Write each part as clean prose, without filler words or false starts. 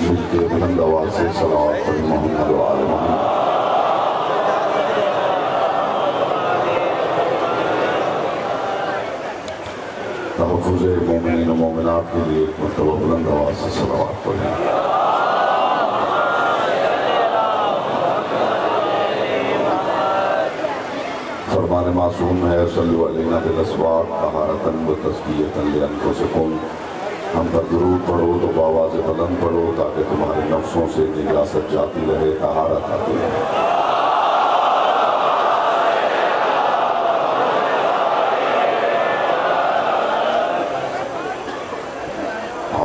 मिलके बुलंद आवाज़ से सलावत पढ़ें मोहम्मद व आले मोहम्मद। तहफ़्फ़ुज़ मोमिनीन व मोमिनात के लिए एक मरतबा बुलंद आवाज़ से सलावत पढ़ें। फरमान मासूम है सल्लु अलैना बिल अस्वात तहारतन व तज़कियतन लिअन्फुसिकुम। हम पर दुरूद पढ़ो तो आवाज़ बुलंद पढ़ो ताकि तुम्हारे नफ्सों से निजासत जाती रहे, तहारत आती रहे।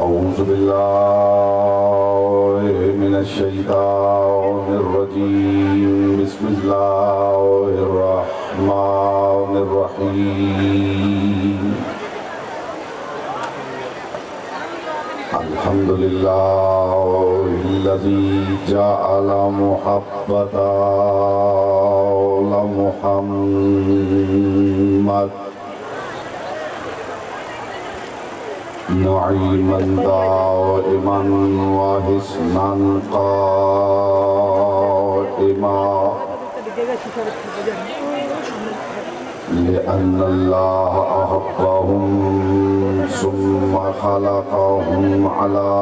औज़ु बिल्लाहि मिनश शैतानिर रजीम। बिस्मिल्लाहिर रहमानिर रहीम। अल्हम्दुलिल्लाहिल्लज़ी जअल मुहब्बता मुहम्मद नईमन दाइमन व हिस्नन क़ाइमा लिअन्नल्लाह अहब्बहुम सुम्मा खलक़हुम अला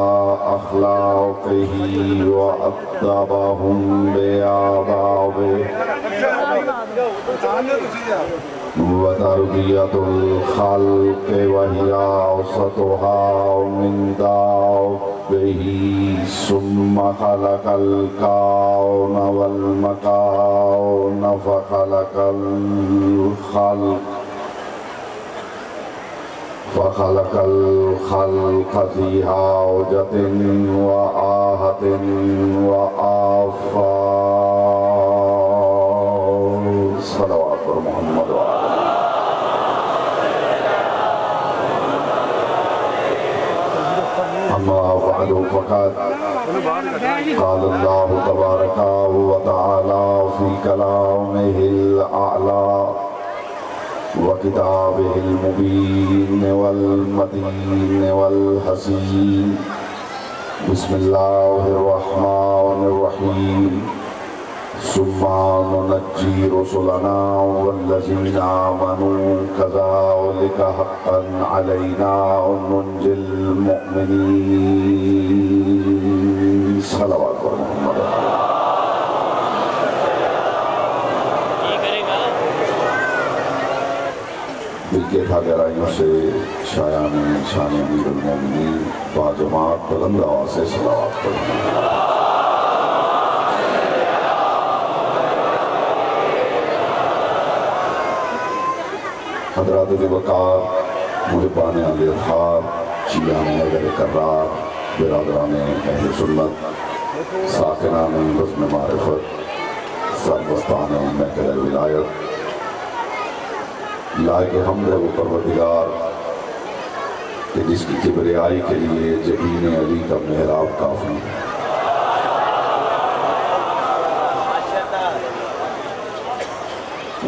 अख़लाक़िही व अद्दबहुम बिआदाबिही व तरबियतुल ख़ल्क़ि व हिया औसतुहा मिन दाबिही सुम्मा खलक़ल कौन वल मकान फ़ख़लक़ल ख़ल्क़ ज़ी हाजतिन व आहतिन व आफ़ा। सल्लल्लाहु अलैहि मोहम्मद व अम्मा बअद फ़क़द क़ाल अल्लाहु तबारक व तआला फ़ी कलामिहिल अअला व किताबिहिल मुबीन वल मतीन वल हसीन। बिस्मिल्लाहिर रहमानिर रहीम। सुम्मा नुनज्जी रुसुलना वल्लज़ीना आमनू कज़ालिका हक़्क़न अलैना नुंजिल मुअमिनीन। सल्लल्लाहु अलैहि मोहम्मद। दिल के था गहराइयों से शायान शान अमीरुल मोमिनीन बाजमात बुलंद आवाज़ से सलावत पढ़ें। हज़रात वक़ार मुहिब्बान अहले अज़हार शियान हैदर कर्रार बिरादरान अहले सुन्नत साकिनान बज़्म मारिफत सरबस्तान महफ़िल विलायत लायक हम्द है वो परवरदिगार कि जिसकी किबरियाई के लिए जबीन अली का मेहराब काफ़ी है।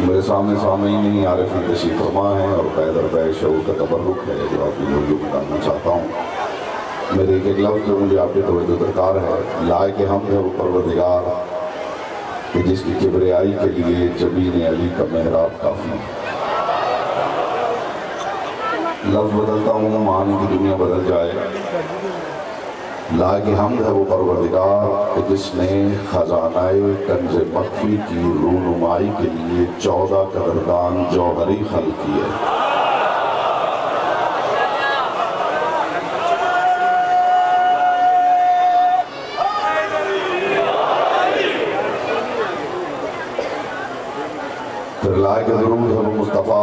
मेरे सामने सामईन नहीं आरिफीन तशरीफ़ फरमा है और पैदर बै शऊर का तबर्रुक है जो आपकी लोगों को बताना चाहता हूँ। मेरे एक लफ्ज़ जो मुझे आपकी तवज्जो दरकार है। लायक हम्द है वो परवरदिगार कि जिसकी किबरियाई के लिए जबीन अली का मेहराब काफ़ी है। लफ्ज़ बदलता हूँ मानी की दुनिया बदल जाए। लायक हम्द है वो परवरदिगार कि जिसने खजानाए कंज़ मख्फी की रूनुमाई के लिए 14 कदरदान जौहरी खल्क़ किए। फिर लायक ज़रूर है वो मुस्तफ़ा।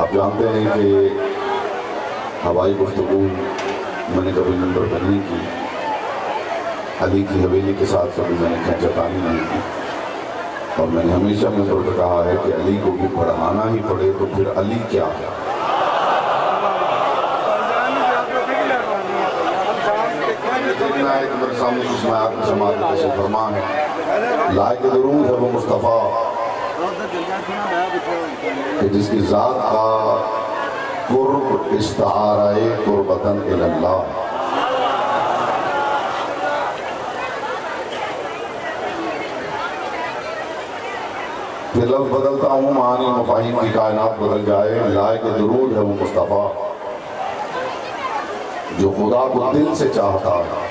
आप जानते हैं कि हवाई गुफ्तगू मैंने कभी नंबर पर नहीं की। अली की हवेली के साथ कभी मैंने खींचतानी नहीं की, और मैंने हमेशा मुझे कहा है कि अली को भी पढ़ाना ही पड़े तो फिर अली क्या है। मेरे सामने कुछ मैं समाज से फरमा है, लायक दुरूद है वो मुस्तफ़ा कि जिसकी ज़ात का कुर्ब इस्ताराए कुर्बतन इल्लल्लाह। फिर लफ्ज़ बदलता हूँ, मानी मफ़ाहीम की कायनात बदल जाए। लायक दुरूद है वो मुस्तफ़ा जो खुदा को दिल से चाहता है,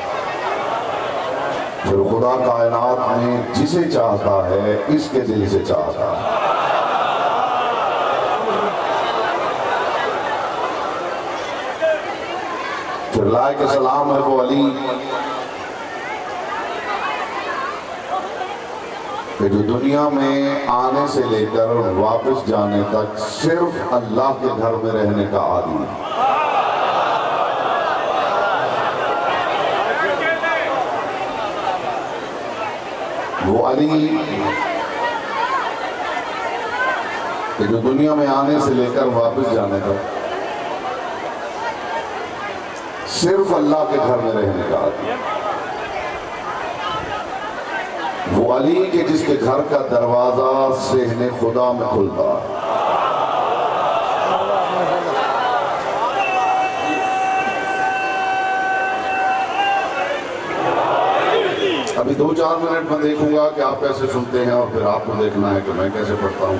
फिर खुदा कायनात में जिसे चाहता है इसके दिल से चाहता है। फिर लायक सलाम है वो अली कि जो दुनिया में आने से लेकर वापस जाने तक सिर्फ अल्लाह के घर में रहने का आदी है। वो अली कि जो दुनिया में आने से लेकर वापस जाने तक सिर्फ अल्लाह के घर में रहने का आदी है। वो अली के जिसके घर का दरवाजा सेहने खुदा में खुलता है। अभी 2-4 मिनट में देखूंगा कि आप कैसे सुनते हैं और फिर आपको देखना है कि मैं कैसे पढ़ता हूँ।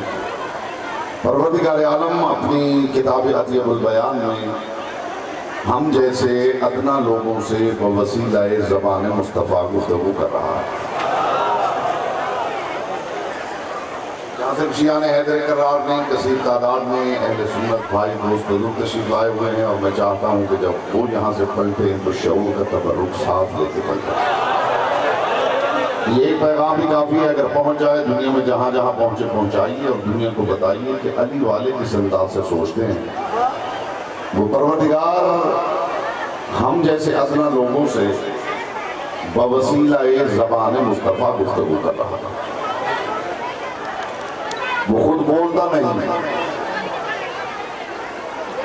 परवरदिगार आलम अपनी किताब अतियुल बयान में हम जैसे अदना लोगों से बवसीलाए ज़बान मुस्तफ़ा गुफ्तगू कर रहा है। जहाँ से शियाने हैदर करार ने कसीर तादाद में अहले सुन्नत भाई दोस्त बुजुर्ग तशरीफ आए हुए हैं, और मैं चाहता हूँ कि जब वो यहाँ से पलटे तो शऊर का तबर्रुक साथ लेके पलटे। ये पैगाम ही काफ़ी है, अगर पहुँच जाए दुनिया में जहाँ जहाँ पहुँचे पहुँचाइए और दुनिया को बताइए कि अली वाले किस अंदाज से सोचते हैं। वो परवरदिगार हम जैसे अदना लोगों से बवसीला ज़बान मुस्तफ़ा गुफ्तगू कर रहा था। वो खुद बोलता नहीं,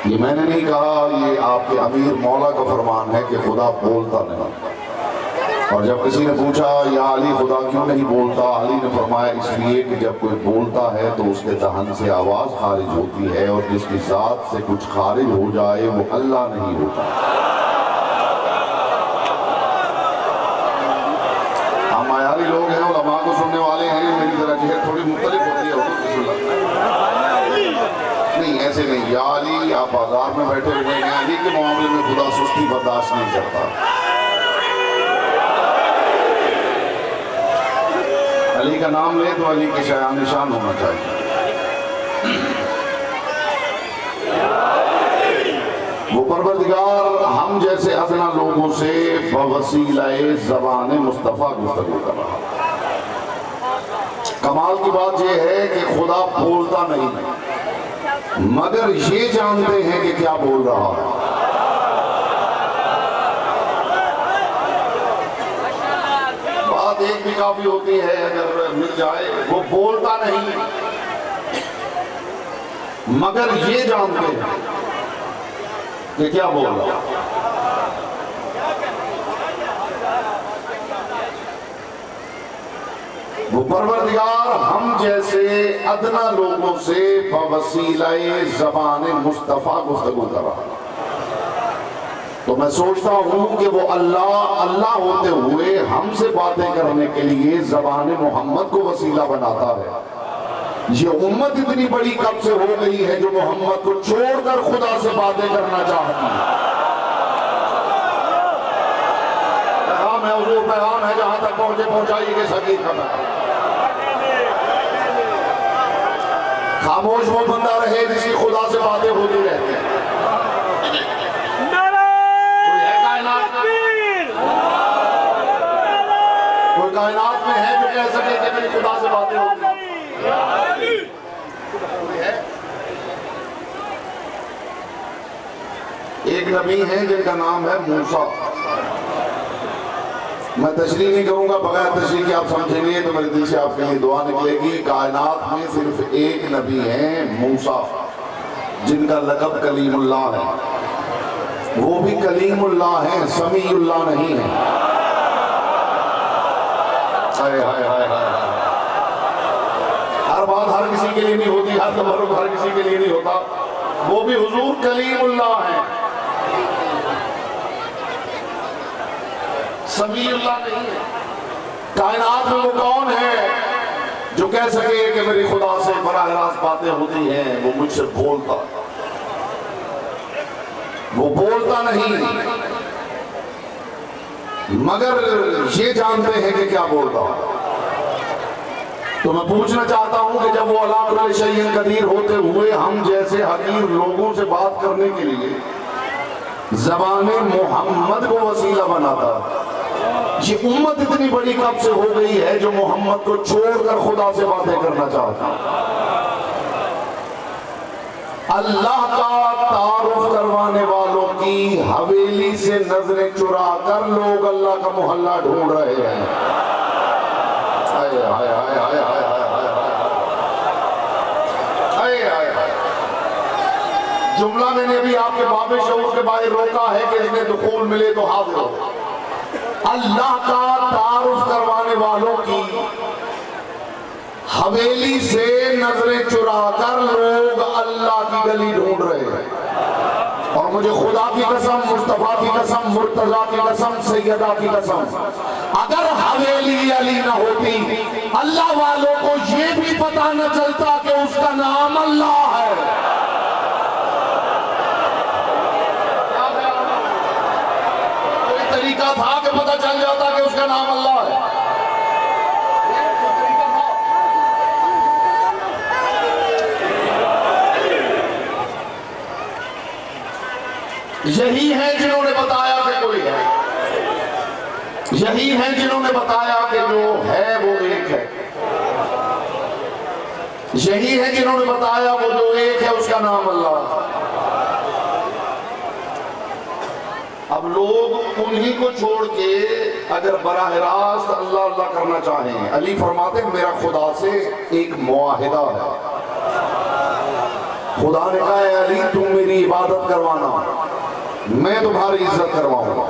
ये मैंने नहीं कहा, ये आपके अमीर मौला का फरमान है कि खुदा बोलता नहीं। और जब किसी ने पूछा या अली खुदा क्यों नहीं बोलता, अली ने फरमाया इसलिए कि जब कोई बोलता है तो उसके दहन से आवाज़ खारिज होती है, और जिसकी ज़ात से कुछ खारिज हो जाए वो अल्लाह नहीं होता। हम आयारी लोग हैं, उलमा को सुनने वाले हैं, मेरी तरह थोड़ी मुख्तलिफ होती है। नहीं ऐसे नहीं, या अली आप बाजार में बैठे हुए हैं, अली के मामले में खुदा सुस्ती बर्दाश्त नहीं करता। अली का नाम ले तो अली के शायान निशान होना चाहिए। वो परवरदिगार हम जैसे अदना लोगों से बवसीलाए ज़बान मुस्तफ़ा गुफ्तगू कर रहा। कमाल की बात यह है कि खुदा बोलता नहीं, मगर ये जानते हैं कि क्या बोल रहा है। बात एक भी काफी होती है अगर मिल जाए। वो बोलता नहीं, मगर ये जानते हैं कि क्या बोल रहा है। वो परवरदिगार हम जैसे अदना लोगों से बवसीलाए ज़बान मुस्तफ़ा गुफ्तगू कर रहा। तो मैं सोचता हूँ कि वो अल्लाह अल्लाह होते हुए हमसे बातें करने के लिए ज़बान मोहम्मद को वसीला बनाता है। ये उम्मत इतनी बड़ी कब से हो गई है जो मोहम्मद को छोड़कर खुदा से बातें करना चाहती है। पैगाम है, वो पैगाम है, जहां तक पहुंचे पहुंचाइए सकी खबर। खामोश वो बंदा रहे जिसकी खुदा से बातें होती रहती हैं। कोई कायनात में है जो कह सके कि मेरी खुदा से बातें होती हैं? एक नबी है जिनका नाम है मूसा। मैं तशरीह नहीं करूंगा, बगैर तशरीह के आप समझेंगे तो मेरे दिल से आपके लिए दुआ निकलेगी। कायनात में सिर्फ एक नबी है, मूसा, जिनका लक़ब कलीमुल्लाह है। वो भी कलीमुल्लाह है, समीउल्लाह नहीं है। हाय हाय हाय हाय। हर बात हर किसी के लिए नहीं होती, हर तबर्रुक हर किसी के लिए नहीं होता। वो भी हुजूर कलीमुल्लाह है, समीउल्लाह नहीं है। कायनात में वो कौन है जो कह सके कि मेरी खुदा से बराह रास्त बातें होती हैं? वो मुझसे बोलता, वो बोलता नहीं, मगर ये जानते हैं कि क्या बोलता। तो मैं पूछना चाहता हूं कि जब वो अला कुल्ली शैइन कदीर होते हुए हम जैसे हकीर लोगों से बात करने के लिए ज़बाने मोहम्मद को वसीला बनाता, ये उम्मत इतनी बड़ी कब से हो गई है जो मोहम्मद को छोड़कर खुदा से बातें करना चाहती? अल्लाह का तारुफ करवाने वालों की हवेली से नजरें चुरा कर लोग अल्लाह का मोहल्ला ढूंढ रहे हैं। हाय हाय हाय हाय हाय हाय हाय हाय। जुमला मैंने अभी आपके बाबे शऊर के बाहर रोका है कि इन्हें दुखूल मिले तो हाजिर हो। अल्लाह का तारुफ करवाने वालों की हवेली से नजरें चुराकर लोग अल्लाह की गली ढूंढ रहे हैं। और मुझे खुदा की कसम, मुस्तफा की कसम, मुर्तजा की कसम, सैयदा की कसम, अगर हवेली अली ना होती, अल्लाह वालों को ये भी पता न चलता कि उसका नाम अल्लाह है। कोई तरीका था कि पता चल जाता कि उसका नाम अल्लाह है? यही है जिन्होंने बताया कि कोई है, यही है जिन्होंने बताया कि जो है वो एक है, यही है जिन्होंने बताया वो जो एक है उसका नाम अल्लाह। अब लोग उन्हीं को छोड़ के अगर बराह रास्त अल्लाह अल्लाह करना चाहें, अली फरमाते मेरा खुदा से एक मुआहिदा है। खुदा ने कहा है अली तुम मेरी इबादत करवाना, मैं तुम्हारी इज्जत करवाऊंगा।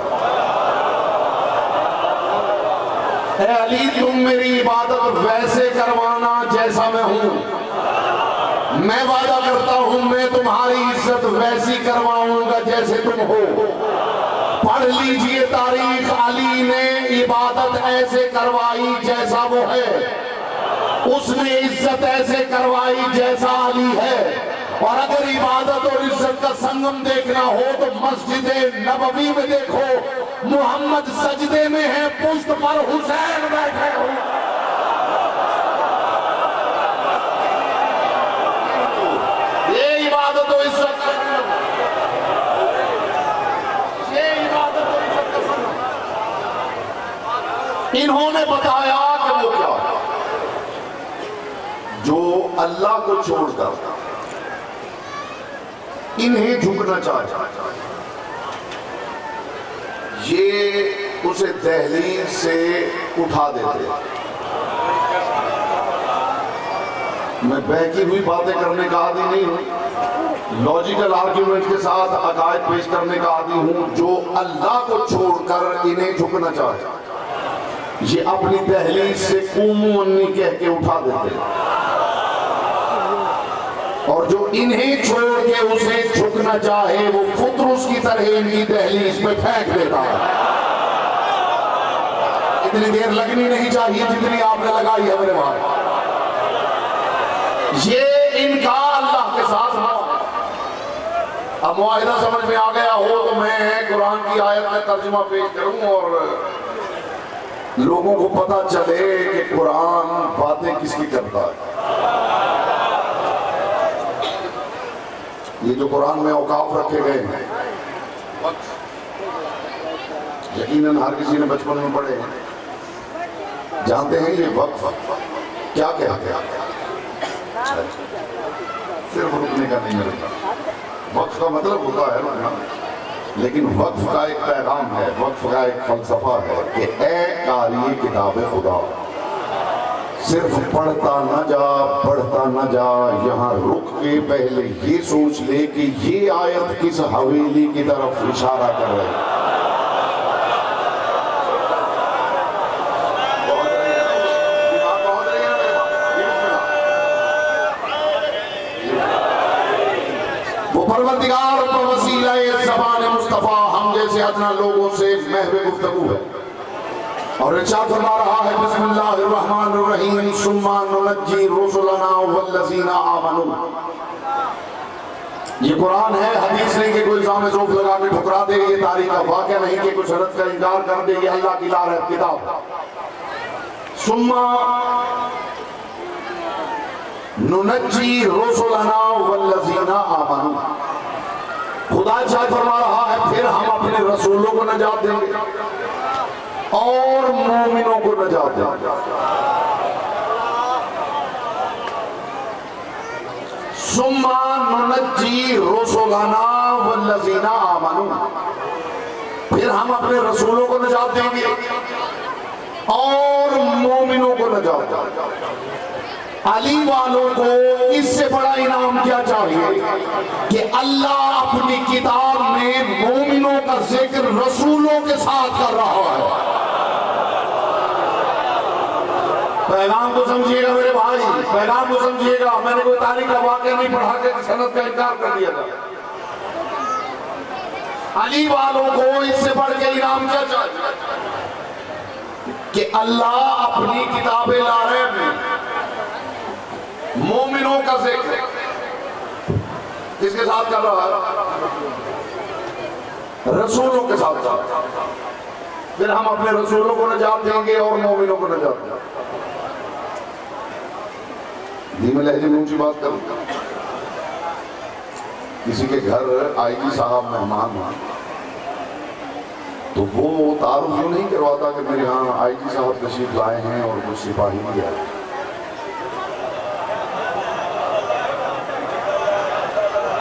ऐ अली तुम मेरी इबादत वैसे करवाना जैसा मैं हूं, मैं वादा करता हूं मैं तुम्हारी इज्जत वैसी करवाऊंगा जैसे तुम हो। पढ़ लीजिए तारीख, अली ने इबादत ऐसे करवाई जैसा वो है, उसने इज्जत ऐसे करवाई जैसा अली है। और अगर इबादत और इज्जत का संगम देखना हो तो मस्जिद नबवी में देखो, मोहम्मद सजदे में है, पुश्त पर हुसैन बैठे हो। ये इबादत और इज्जत का संगम, ये इबादत और इज्जत का संगम। इन्होंने बताया कि वो क्या जो अल्लाह को छोड़कर इन्हें झुकना चाहे, ये उसे दहलीज से उठा देते। मैं बहकी हुई बातें करने का आदी नहीं हूं, लॉजिकल आर्ग्यूमेंट के साथ अकायद पेश करने का आदी हूं। जो अल्लाह को छोड़कर इन्हें झुकना चाहे, ये अपनी दहलीज से कूमू अन्नी कह के उठा देते, और जो इन्हें छोड़ के उसे झुकना चाहे वो फुतरुस की तरह इनकी दहलीज में फेंक देता है। इतनी देर लगनी नहीं चाहिए जितनी आपने लगाई है मेरे भाई। ये इनका अल्लाह के साथ हुआ। अब मुआहिदा समझ में आ गया हो तो मैं कुरान की आयत में तर्जुमा पेश करूं और लोगों को पता चले कि कुरान बातें किसकी करता है। ये जो कुरान में औकाफ रखे गए हैं, यकीनन हर किसी ने बचपन में पढ़े हैं, जानते हैं ये वक्फ क्या कहते हैं? सिर्फ रुकने का नहीं मिलता। वक्फ का मतलब होता है रुकना, लेकिन वक्फ का एक पैगाम है, वक्फ का एक फलसफा है कि ए कारी किताब खुदा, सिर्फ पढ़ता न जा, पढ़ता न जा, यहाँ रुक के पहले ये सोच ले कि ये आयत किस हवेली की तरफ इशारा कर रही है। वो परवरदिगार का वसीला ज़बान मुस्तफ़ा हम जैसे अदना लोगों से महवे गुफ्तगू है। और इरशाद फरमा रहा है बिस्मिल्लाहिर्रहमानिर्रहीम सुम्मा नुनज्जी रुसुलना वल्लज़ीना आमनू। ये कुरान है, हदीस नहीं कि कोई इल्जाम ज़ोफ़ लगा के ठुकरा दे, ये तारीख का वाक़या नहीं कि कुछ शरत का इनकार कर दे, ये अल्लाह की लारह किताब। सुम्मा नुनज्जी रुसुलना वल्लज़ीना आमनू। खुदा इरशाद फरमा रहा है फिर हम अपने रसूलों को नजात देंगे और मोमिनों को नजात देंगे। सुम्मा नुनज्जी रुसुलना वल्लज़ीना आमनू, फिर हम अपने रसूलों को नजात देंगे और मोमिनों को नजात देंगे। अली वालों को इससे बड़ा इनाम क्या चाहिए कि अल्लाह अपनी किताब में मोमिनों का जिक्र रसूलों के साथ कर रहा है। पैगाम को समझिएगा मेरे भाई, पैगाम को समझिएगा। मैंने कोई तारीख का वाक़या नहीं पढ़ा के सनद का इनकार कर दिया था। अली वालों को इससे बढ़ के इनाम क्या चाहिए कि अल्लाह अपनी किताबें ला रहे हैं, मोमिनों का जिक्र किसके साथ कर रहा है? रसूलों के साथ। फिर हम अपने रसूलों को नजात देंगे और मोमिनों को नजात देंगे। धीमे लहजे में ऊंची बात करूं। किसी के घर आईजी साहब मेहमान हुआ तो वो तारुफ यूं नहीं करवाता कि मेरे यहाँ आईजी साहब तशरीफ लाए हैं और कुछ सिपाही भी आए।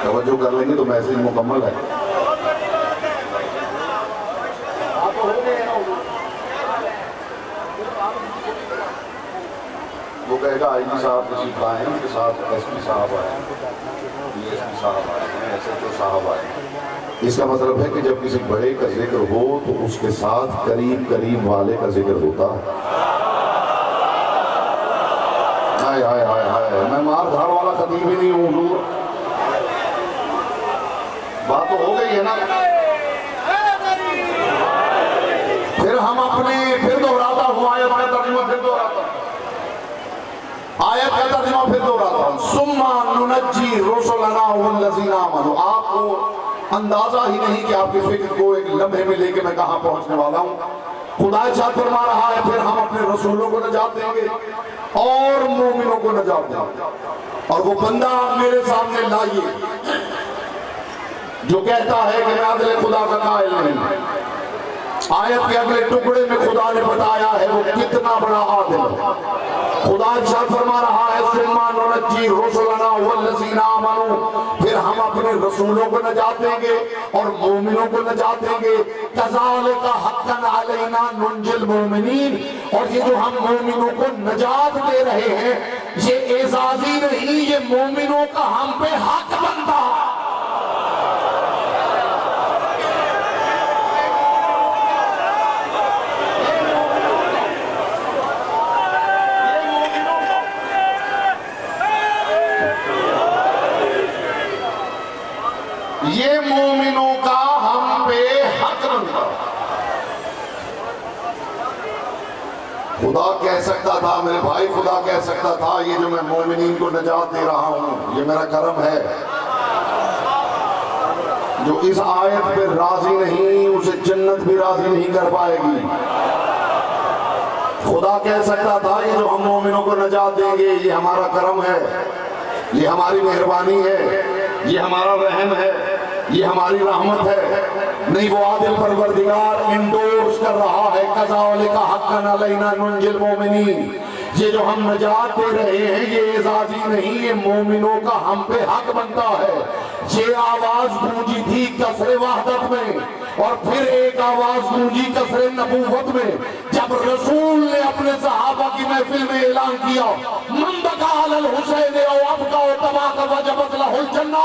तवज्जो कर लेंगे तो मैसेज मुकम्मल है। वो कहेगा आईजी साहब तशरीफ लाए हैं, उनके साथ एसपी साहब आए हैं, डीएसपी साहब आए हैं, एसएचओ साहब आए हैं। इसका मतलब है कि जब किसी बड़े का जिक्र हो तो उसके साथ करीब करीब वाले का जिक्र होता है। हाय हाय हाय हाय, मैं मार धाड़ वाला खतीब ही नहीं हूँ। बात तो हो गई है ना। फिर हम अपने फिर दोहराता हूँ आयत का तर्जुमा, फिर दोहराता आयत का तर्जुमा फिर दोहराता हूँ। सुम्मा नुनज्जी रुसुलना वल्लज़ीना आमनू। आपको अंदाजा ही नहीं कि आपकी फिक्र को एक लम्हे में लेके मैं कहां पहुंचने वाला हूं। खुदा इरशाद फरमा रहा है फिर हम अपने रसूलों को नजात देंगे और मोमिनों को नजात देंगे। और वो बंदा मेरे सामने लाइए जो कहता है कि मैं अदले खुदा का कायल नहीं। आयत के अगले टुकड़े में खुदा ने बताया है वो कितना बड़ा आदिल है। खुदा इरशाद फरमा रहा है सुम्मा नुनज्जी रुसुलना वल्लज़ीना आमनू, फिर हम अपने रसूलों को नजात देंगे और मोमिनों को नजात देंगे। कज़ालिका हक्कन अलैना नुंजिल मोमिनीन। और ये जो हम मोमिनों को नजात दे रहे हैं ये एजाजी नहीं, ये मोमिनों का हम पे हक बनता। ये मोमिनों का हम पे हक बनता। खुदा कह सकता था मेरे भाई, खुदा कह सकता था ये जो मैं मोमिनीन को नजात दे रहा हूं ये मेरा करम है। जो इस आयत पे राजी नहीं उसे जन्नत भी राजी नहीं कर पाएगी। खुदा कह सकता था ये जो हम मोमिनों को नजात देंगे ये हमारा करम है, ये हमारी मेहरबानी है, ये हमारा रहम है, ये हमारी रहमत है। नहीं, वो आदिल परवरदिगार इंडोर्स कर रहा है कज़ालिका हक्कन अलैना नुंजिल मोमिनीन। ये जो हम नजात दे रहे हैं ये एजाजी नहीं, ये मोमिनों का हम पे हक बनता है। ये आवाज गूंजी थी कसरे वहदत में और फिर एक आवाज गूंजी कसरे नबूवत में जब रसूल ने अपने सहाबा की महफिल में ऐलान किया मन बका अल हुसैन औ अबका औ तबाका वजबत लहुल जन्ना,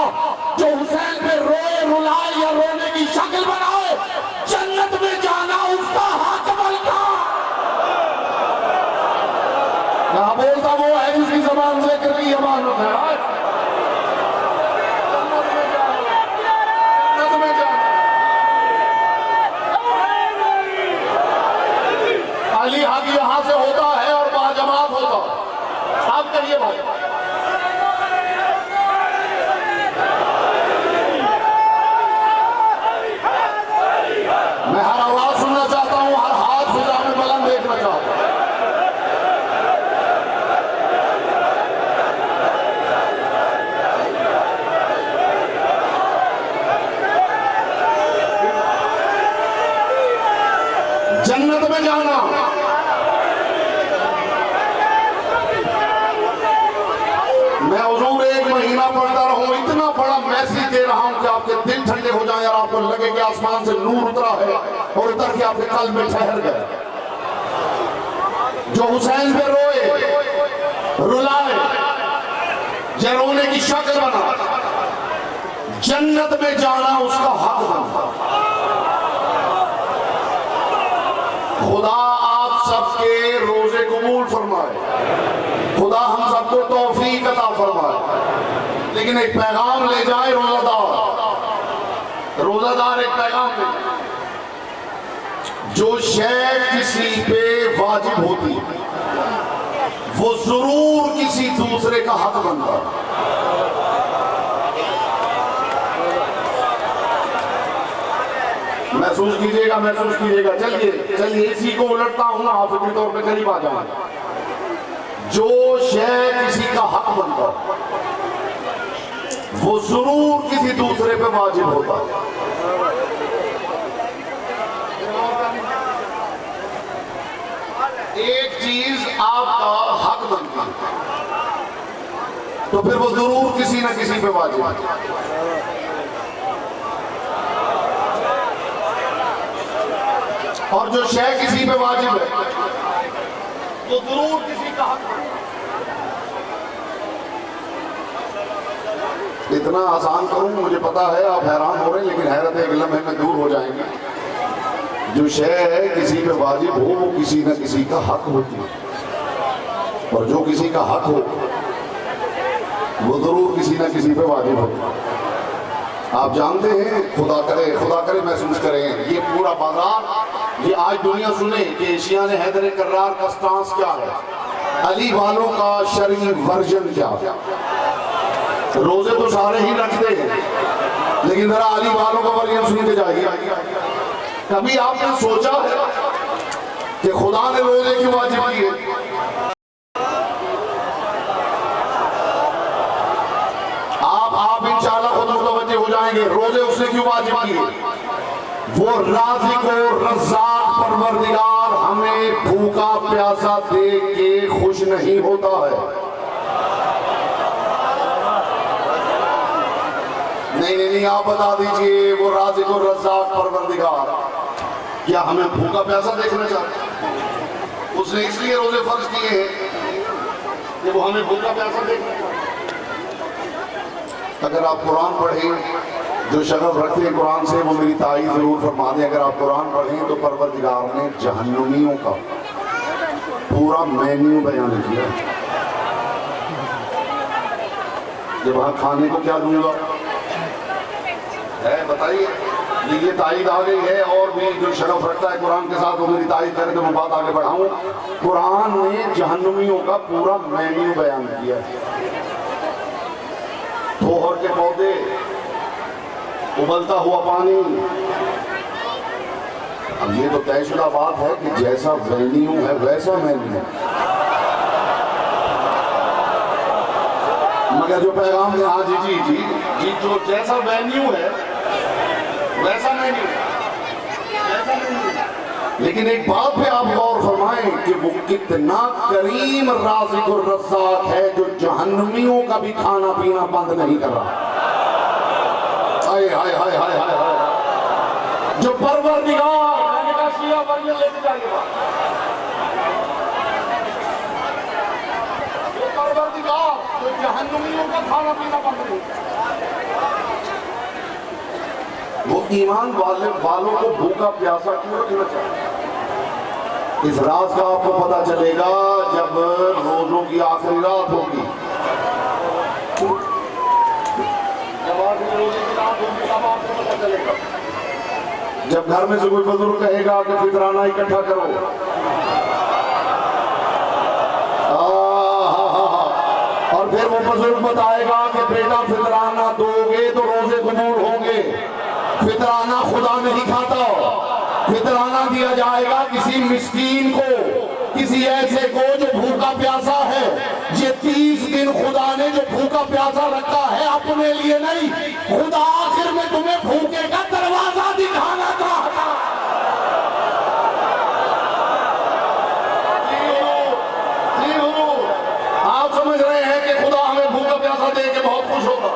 जो हुसैन पे रोए रुलाए या रोने की शक्ल बनाए जन्नत में जाना उसका हक बनता। क्या बोलता वो है जिसकी जबान जिक्र की अमानत है। अली हक यहां से होता है और बाजमात होता है। आप कहिए भाई, मैं हर आवाज सुनना चाहता हूं, हर हाथ फिजा में बुलंद देखना चाहता हूं। जन्नत में जाना, मैं हुजूर एक महीना पढ़ता रहूं, इतना बड़ा मैसेज दे रहा हूं कि आपके दिल ठंडे हो जाए और आपको लगे कि आसमान से नूर उतरा है और उतर के आपके कल में ठहर गए। जो हुसैन पे रोए रुलाए या रोने की शक्ल बना, जन्नत में जाना उसका हक बना। खुदा आप सबके रोजे कबूल फरमाए, खुदा हम सबको तौफीक अता फरमाए। लेकिन एक पैगाम ले जाए रोजादार एक पैगाम ले, जो शय किसी पे वाजिब होती वो जरूर किसी दूसरे का हक बनता। महसूस कीजिएगा। चलिए इसी को उलटता हूं, आप फिक्री तौर पे करीब आ जाए। जो शय किसी का हक बनता वो जरूर किसी दूसरे पे वाजिब होता। एक चीज आपका हक बनती तो फिर वो जरूर किसी न किसी पे वाजिब है। और जो शय किसी पे वाजिब है वो जरूर किसी का हक है। इतना आसान करूं, मुझे पता है आप हैरान हो रहे हैं, लेकिन हैरत एक लम्हे में दूर हो जाएंगे। जो शय है किसी पे वाजिब हो वो किसी न किसी का हक होती है, और जो किसी का हक हो वो जरूर किसी न किसी पे वाजिब होती है। आप जानते हैं, खुदा करे महसूस करें, ये पूरा बाजार, ये आज दुनिया सुने कि एशिया ने हैदर कर्रार का स्टांस क्या है, अली वालों का शरई वर्जन क्या है। रोजे तो सारे ही रखते हैं, लेकिन जरा अली वालों का वर्जन सुन के जाइए। कभी आपने सोचा है कि खुदा ने रोजे क्यों वाजिब किए? आप इंशाअल्लाह खुद मुतवज्जे हो जाएंगे। रोजे उसने क्यों वाजिब किए? वो राज़िक और रज़्ज़ाक़ परवरदिगार हमें भूखा प्यासा देख के खुश नहीं होता है। नहीं, आप बता दीजिए, वो राज़िक और रज़्ज़ाक़ परवरदिगार क्या हमें भूखा प्यासा देखना चाहता है? उसने इसलिए रोजे फर्ज किए हैं कि वो हमें भूखा प्यासा देखना चाहता है। अगर आप कुरान पढ़ें, जो शगफ रखते हैं कुरान से वो मेरी ताईद जरूर फरमा दें। अगर आप कुरान पढ़ें तो परवरदिगार ने जहन्नुमियों का पूरा मेन्यू बयान किया कि वहां खाने को क्या दूंगा है, बताइए। ये ताईद आ गई है, और भी जो शगफ रखता है कुरान के साथ वो मेरी ताईद करे तो मैं बात आगे बढ़ाऊं। कुरान ने जहन्नुमियों का पूरा मेन्यू बयान किया। तोहर के पौधे, उबलता हुआ पानी। अब ये तो तयशुदा बात है कि जैसा वेन्यू है वैसा मेन्यू, मगर जो पैगाम है, हाँ जी, जो जैसा वेन्यू है वैसा मेन्यू। लेकिन एक बात पे आप गौर फरमाएं कि वो कितना करीम राज़िक और रज़्ज़ाक़ है, जो जहन्नमियों का भी खाना पीना बंद नहीं कर रहा। हाय हाय हाय हाय हाय, जो परवरदिगार, मैंने कहा शिया वर्जन लेके जाइए, जो परवरदिगार जो जहन्नुमियों का खाना पीना बंद नहीं, वो ईमान वालों को भूखा प्यासा क्यों रखना चाहता? इस राज का आपको पता चलेगा जब रोजों की आखिरी रात होगी, जब आखिरी रोजे की रात होगी तब आपको पता चलेगा। जब घर में से कोई बुजुर्ग कहेगा कि फितराना इकट्ठा करो, और फिर वो बुजुर्ग बताएगा कि बेटा फितराना दोगे तो रोजे कबूल होंगे, फितराना खुदा नहीं खाता, फितराना दिया जाएगा किसी मिस्कीन को, किसी ऐसे को जो भूखा प्यासा है। ये 30 दिन खुदा ने जो भूखा प्यासा रखा है अपने लिए नहीं, खुदा आखिर में तुम्हें भूखे का दरवाजा दिखाना चाहता। जी हुजूर, आप समझ रहे हैं कि खुदा हमें भूखा प्यासा दे के बहुत खुश होगा।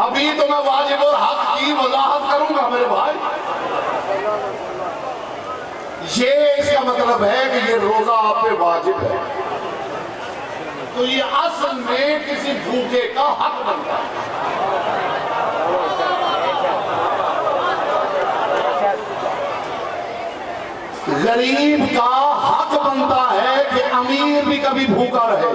अभी तो मैं वाजिब और हक की वजाहत करूंगा मेरे भाई। ये इसका मतलब है कि ये रोजा आप पे वाजिब है, तो ये असल में किसी भूखे का हक बनता है। गरीब का हक बनता है कि अमीर भी कभी भूखा रहे।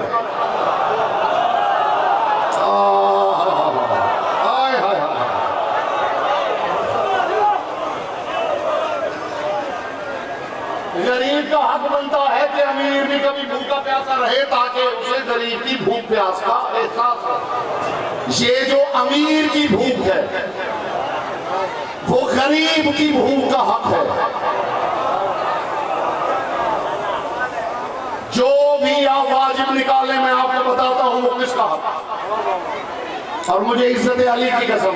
गरीब का हक बनता है कि अमीर भी कभी भूखा प्यासा रहे, ताकि उसे गरीब की भूख प्यास का एहसास हो। ये जो अमीर की भूख है वो गरीब की भूख का हक है। जो भी आप वाजिब निकाले मैं आपको बताता हूं वो किसका हक। और मुझे इज्जत अली की कसम,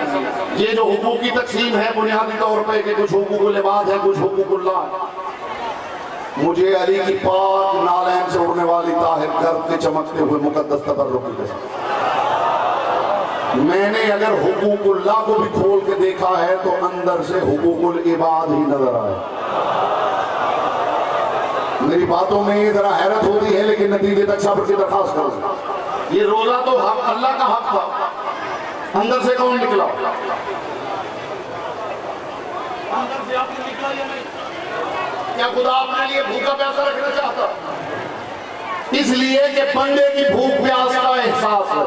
ये जो हुकूक की तकसीम है बुनियादी तौर पे कि कुछ हुकूकुल इबाद है कुछ हुकूकुल्लाह, मुझे अली की पाक नालैन से उड़ने वाली ताहिर गर्द के चमकते हुए मुकद्दस तबर्रुक की कसम, मैंने अगर हुकूकुल्लाह को भी खोल के देखा है तो अंदर से हुकूकुल इबाद ही नजर आए। मेरी बातों में जरा हैरत होती है, लेकिन नतीजे तक सब्र की दरखास्त करो। ये रोजा तो हक अल्लाह का हक था, अंदर से कौन निकला? अंदर से आपने निकला या नहीं? क्या खुदा अपने लिए भूखा प्यासा रखना चाहता? इसलिए कि बंदे की भूख प्यास का एहसास है।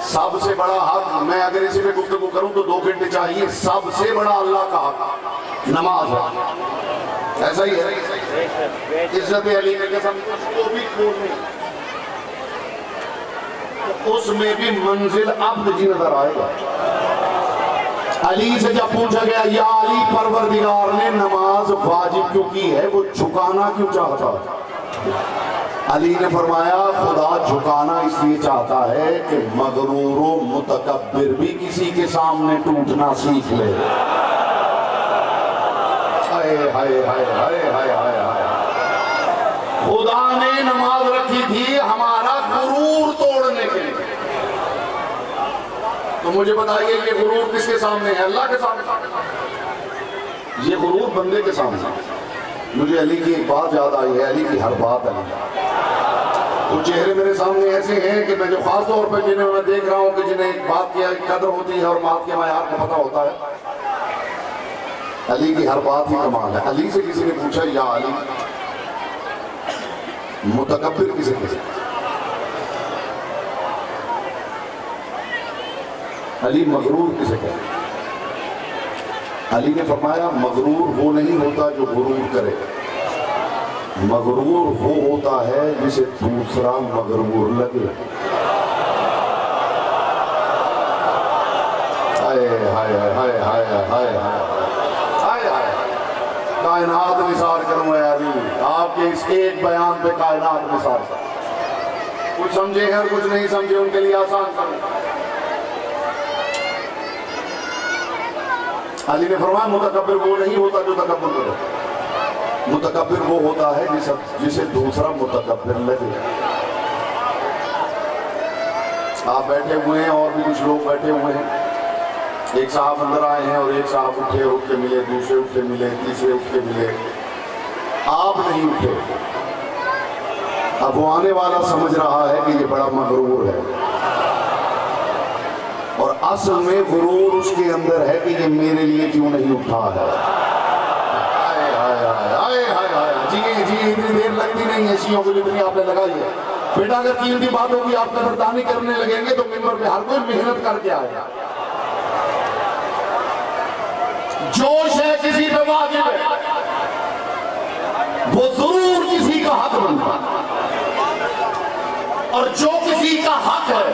सबसे बड़ा हक, मैं अगर इसी पे गुफ्तगू करूं तो 2 घंटे चाहिए, सबसे बड़ा अल्लाह का हक नमाज है। ऐसा ही है। इज्जत अली ने कसम उसको भी खोलने, उसमें भी मंजिल अब जी नजर आएगा। अली से जब पूछा गया या अली परवरदिगार ने नमाज वाजिब क्यों की है, वो झुकाना क्यों चाहता है? अली ने फरमाया खुदा झुकाना इसलिए चाहता है कि मगरूर व मुतकब्बिर भी किसी के सामने टूटना सीख ले। हाय हाय हाय हाय हाय हाय हाय। खुदा ने नमाज रखी थी हमारा गुरूर तोड़ने के लिए। तो मुझे बताइए ये गुरूर किसके सामने है? अल्लाह के सामने। ये गुरूर बंदे के सामने। मुझे अली की एक बात याद आई है, अली की हर बात अली। तो चेहरे मेरे सामने ऐसे हैं कि मैं जो खास तौर पर जिन्हें मैं देख रहा हूँ कि जिन्हें एक बात की कदर होती है और बात के मायार को पता होता है, अली की हर बात ही कमाल है। अली से किसी ने पूछा या अली मुतकब्बिर किसे किसे? अली मगरूर किसे कहते? अली ने फरमाया मगरूर वो नहीं होता जो गुरूर करे, मगरूर वो होता है जिसे दूसरा मगरूर लगे। हाय हाय हाय हाय हाय हाय हाय। कायनात निसार करूं अली, आपके इस एक बयान पे कायनात निसार। कुछ समझे हैं और कुछ नहीं समझे उनके लिए आसान करूं। अली ने फरमाया मुतकब्बिर वो नहीं होता जो तकब्बुर करे, मुतकब्बिर वो होता है जिसे दूसरा मुतकब्बिर लगे। आप बैठे हुए हैं और भी कुछ लोग बैठे हुए हैं, एक साहब अंदर आए हैं और एक साहब उठ के मिले, दूसरे उठ के मिले, तीसरे उठ के मिले, आप नहीं उठे। अब वो आने वाला समझ रहा है कि ये बड़ा मगरूर है, और असल में गुरूर उसके अंदर है कि ये मेरे लिए क्यों नहीं उठा है। हाय हाय हाय हाय हाय हाय, जी इतनी देर लगती नहीं है शीयों को जितनी आपने लगाई है। बेटा अगर कीमती बात होगी आप कदरदानी करने लगेंगे तो मिंबर पे हर कोई मेहनत करके आएगा। जोश है किसी पे वाजिब है, वो जरूर किसी का हक बनता है, और जो किसी का हक है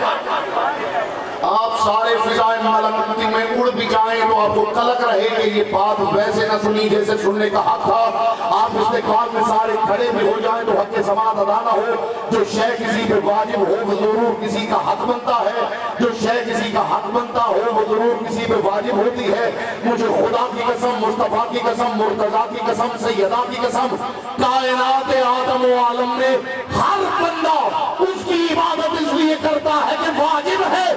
आप सारे फिजाए मलकती में उड़ भी जाएं तो आपको कलक रहे कि ये बात वैसे न सुनी जैसे सुनने का हक था। आप इस्तेक़बाल में सारे खड़े भी हो जाएं तो हक़ समात अदा न हो। जो शय किसी पे वाजिब हो वो जरूर किसी का हक बनता है, जो शय किसी का हक बनता हो वो जरूर किसी पे वाजिब होती है। मुझे खुदा की कसम, मुस्तफा की कसम, मुर्तजा की कसम, सैयदा की कसम, कायनात आदम व आलम में हर बंदा उसकी इबादत इसलिए करता है कि वाजिब है,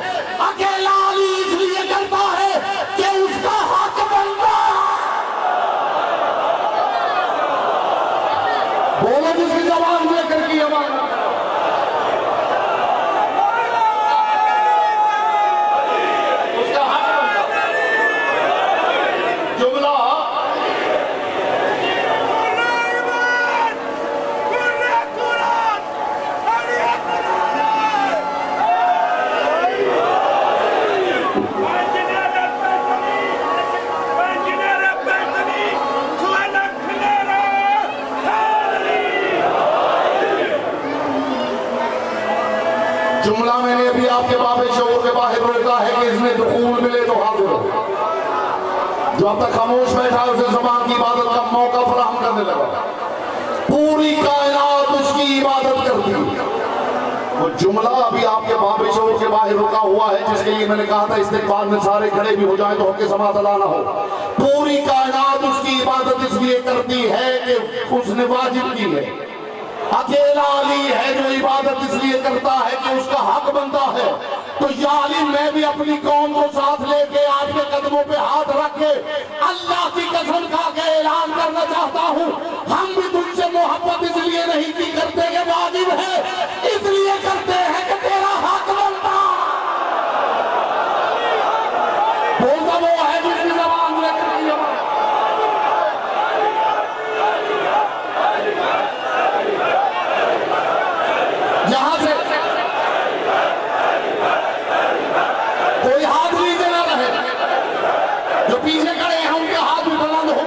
अकेला अली इसलिए करता है कि उसका हक बनता है। बोलो जिसकी जवान लेकर की आवाज, उसका हक बनता है। जुमला जुमला मैंने अभी आपके बाबे शोर के बाहर रोका है कि इसमें दुखूल मिले तो हाजिर हो। जो अब तक खामोश बैठा है उसे ज़बान की इबादत का मौका फराहम करने लगा। पूरी कायनात उसकी इबादत करती है। वो जुमला अभी आपके बाबे शोर के बाहर रुका हुआ है जिसके लिए मैंने कहा था इस्तेक़बाल में सारे खड़े भी हो जाए तो हक़ समात अदा ना हो। पूरी कायनात उसकी इबादत इसलिए करती है कि उसने वाजिब की है। अकेला अली है जो इबादत इसलिए करता है कि उसका हक बनता है। तो या अली मैं भी अपनी कौम को साथ लेके आपके कदमों पे हाथ रख के अल्लाह की कसम खा के ऐलान करना चाहता हूँ, हम भी तुमसे मोहब्बत इसलिए नहीं की करते कि वाजिब है, इसलिए करते हैं कि तेरा हक बनता। बोलता वो है जिसकी ज़बान लेकर की आवाज़। यहां से कोई हाथ नीचे ना रहे, जो पीछे खड़े हैं उनके हाथ भी बुलंद हो।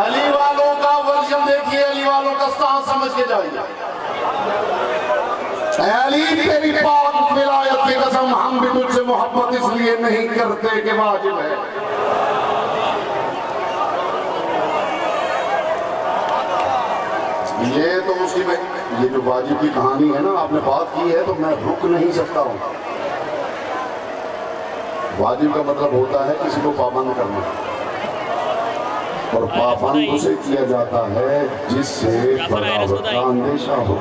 अली वालों का वर्जन देखिए, अली वालों का स्थान समझ के जाइए। अली तेरी पाक विलायत की कसम हम भी तुझसे मोहब्बत इसलिए नहीं करते कि वाजिब है। ये तो उसकी ये जो वाजिब की कहानी है ना आपने बात की है तो मैं रुक नहीं सकता हूँ। वाजिब का मतलब होता है किसी को पाबंद करना, और पाबंद उसे किया जाता है जिससे बगावत का अंदेशा हो।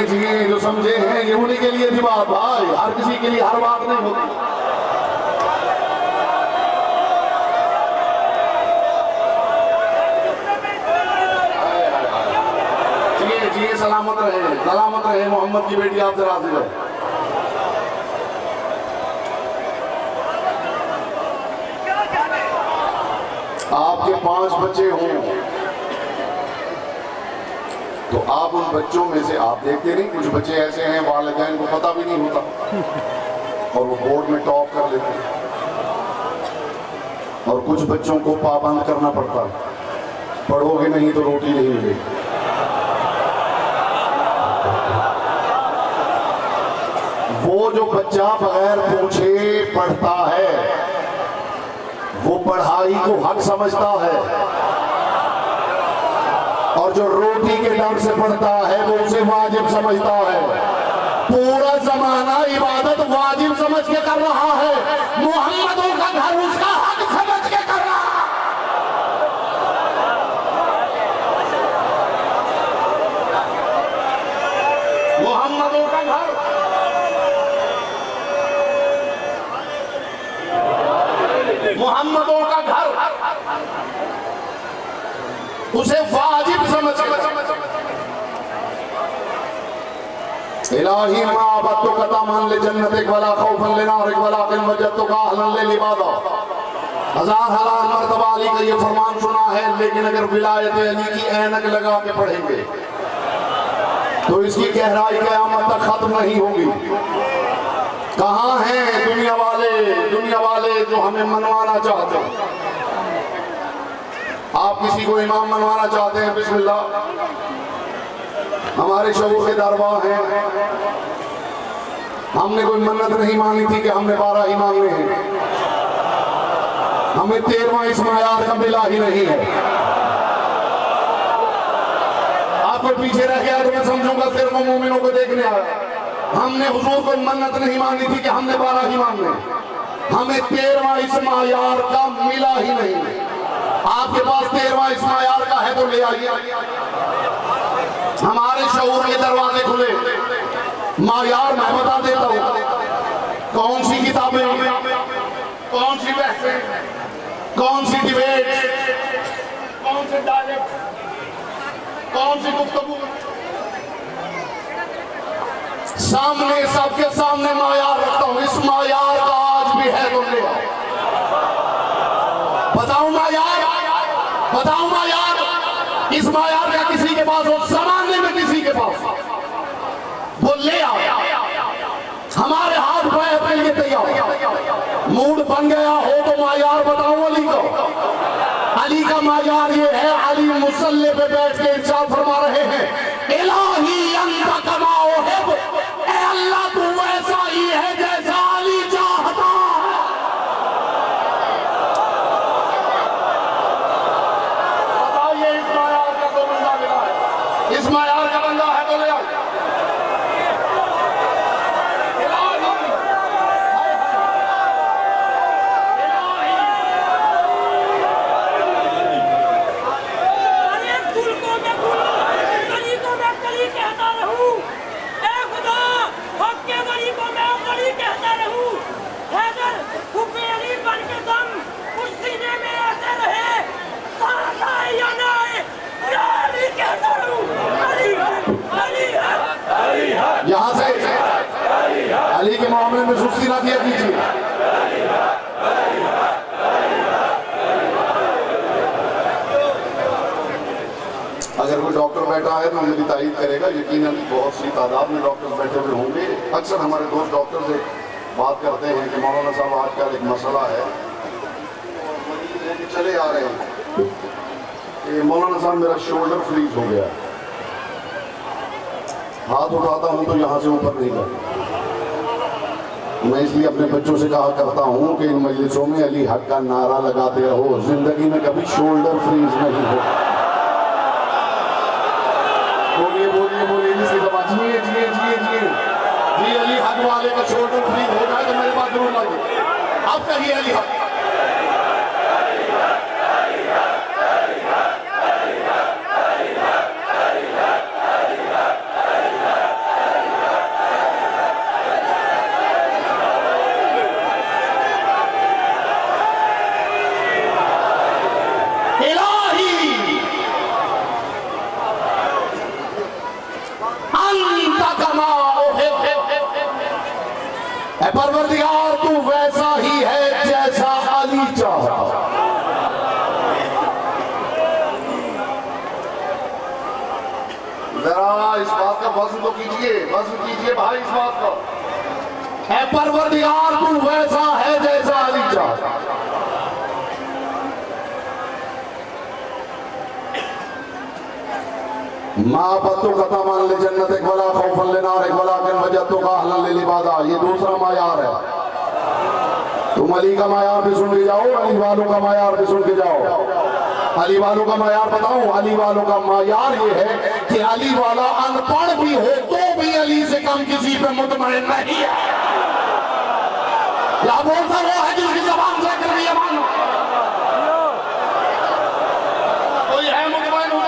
जिए जो समझे हैं ये उन्हीं के लिए थी बात भाई, हर किसी के लिए हर बात नहीं होती। जिए सलामत रहे मोहम्मद की बेटी आपसे राजी रहे। आपके 5 बच्चे हों तो आप उन बच्चों में से, आप देखते नहीं कुछ बच्चे ऐसे हैं वालिदैन को पता भी नहीं होता और वो बोर्ड में टॉप कर लेते हैं, और कुछ बच्चों को पाबंद करना पड़ता है, पढ़ोगे नहीं तो रोटी नहीं मिलेगी। वो जो बच्चा बगैर पूछे पढ़ता है वो पढ़ाई को हक समझता है, और जो रोटी के डर से पढ़ता है वो उसे वाजिब समझता है। पूरा जमाना इबादत वाजिब समझ के कर रहा है, मोहम्मदों का घर उसका हक समझ के कर रहा है। मोहम्मदों का घर मोहम्मदों का घर उसे वाजिब समझ इलाही माबत तो कता मान ले जन्नत एक वाला खौफन लेना और एक वाला किन वजह तो का हलन ले लिबादा। हजार हजार मर्तबा अली का ये फरमान सुना है, लेकिन अगर विलायत अली की ऐनक लगा के पढ़ेंगे तो इसकी गहराई क़यामत तक खत्म नहीं होगी। कहाँ हैं दुनिया वाले जो हमें मनवाना चाहते हैं। आप किसी को इमाम मनवाना चाहते हैं, बिस्मिल्लाह, हमारे शऊर के दरबार हैं। हमने कोई मन्नत नहीं मांगी थी कि हमने 12 ही मांगने हैं, हमें 13वां इस मायार का मिला ही नहीं है। आपको पीछे रह गया तो मैं समझूंगा सिर्फ मोमिनों को देखने आया। हमने हुजूर को मन्नत नहीं मांगी थी कि हमने 12 ही मांगने, हमें 13वां इस मायार का मिला ही नहीं। आपके पास 13वां इस मायार का है तो ले आइए। हमारे शऊर के दरवाजे खुले। मायार मैं बता देता हूं, कौन सी किताबें, कौन सी बहसें, कौन सी डिबेट, कौन से डायलेक्ट, कौन सी गुफ्तगू, सामने सबके सामने मायार रखता हूं। इस मायार का आज भी है तो ले आओ। बताओ मायार, इस मायार का किसी के पास हो, जमाने में किसी के पास, वो ले आओ। हमारे हाथ पैर के लिए तैयार। मूड बन गया हो तो मायार बताओ अली को। अली का मायार ये है, अली मुसल्ले पे बैठ के इरशाद फरमा रहे हैं, इलाही अंता कमाओ है, ए अल्लाह तू वैसा ही है जैसा अली चाहता है। बताइए इस मायार का तो बंदा मिला है, इस मायार का बंदा है तो ले आओ। यहां से अली के मामले में सुस्ती ना किया कीजिए। अगर कोई डॉक्टर बैठा है तो मेरी तारीफ करेगा, यकीनन बहुत सी तादाद में डॉक्टर बैठे हुए होंगे। अक्सर हमारे दोस्त डॉक्टर से बात करते हैं कि मौलाना साहब आजकल एक मसला है, चले आ रहे हैं कि मौलाना साहब मेरा शोल्डर फ्रीज हो गया, हाथ उठाता हूं तो यहां से ऊपर नहीं जाता। मैं इसलिए अपने बच्चों से कहा करता हूं कि इन मजलिसों में अली हक का नारा लगाते रहो, जिंदगी में कभी शोल्डर फ्रीज नहीं हो। बोलिए जिसकी दबा जी अली हक वाले का शोल्डर फ्रीज हो जाए तो मेरे पास जरूर लगे। अब कहिए अली हक। परवरदिगार तू वैसा ही है जैसा अली चाहता। जरा इस बात का वज़्न तो कीजिए भाई इस बात का। है परवरदिगार तू वैसा है जैसा अली चाहता। माँ बत्तों का तमान ले जन्नत एक वाला खौफन लेना और एक वाला किन वजह तो का हलन ले लिबादा। ये दूसरा मायार है। तुम अली का मायार भी सुन के जाओ, अली वालों का मायार भी सुन के जाओ। अली वालों का मायार बताऊं? अली वालों का मायार ये है कि अली वाला अनपढ़ भी हो तो भी अली से कम किसी पे मुतमईन नहीं है। या बोलता वो है जिसकी जबान से कर दिया मानो कोई है मुतमईन हो।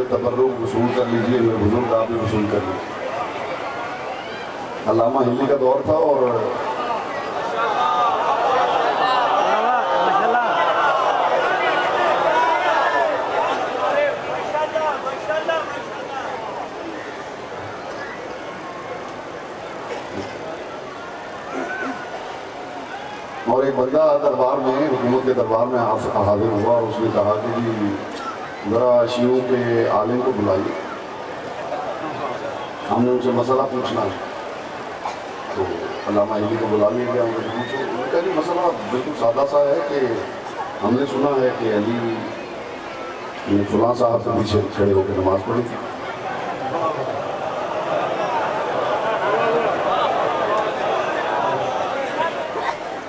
तबर्रुक वसूल कर लीजिए, मेरे बुजुर्ग आप भी वसूल कर लीजिए। अल्लामा हिल्ली का दौर था और एक बंदा दरबार में, हुकूमत के दरबार में हाजिर हुआ और उसने कहा कि जी ज़रा शियों के आलिम को बुलाइए, हमने उनसे मसला पूछना है। तो अल्लामा हिल्ली को बुला लिया गया, उन्होंने पूछो। उन्होंने कहा जी मसला बिल्कुल सादा सा है कि हमने सुना है कि अली ने फलां साहब के पीछे खड़े होकर नमाज पढ़ी थी।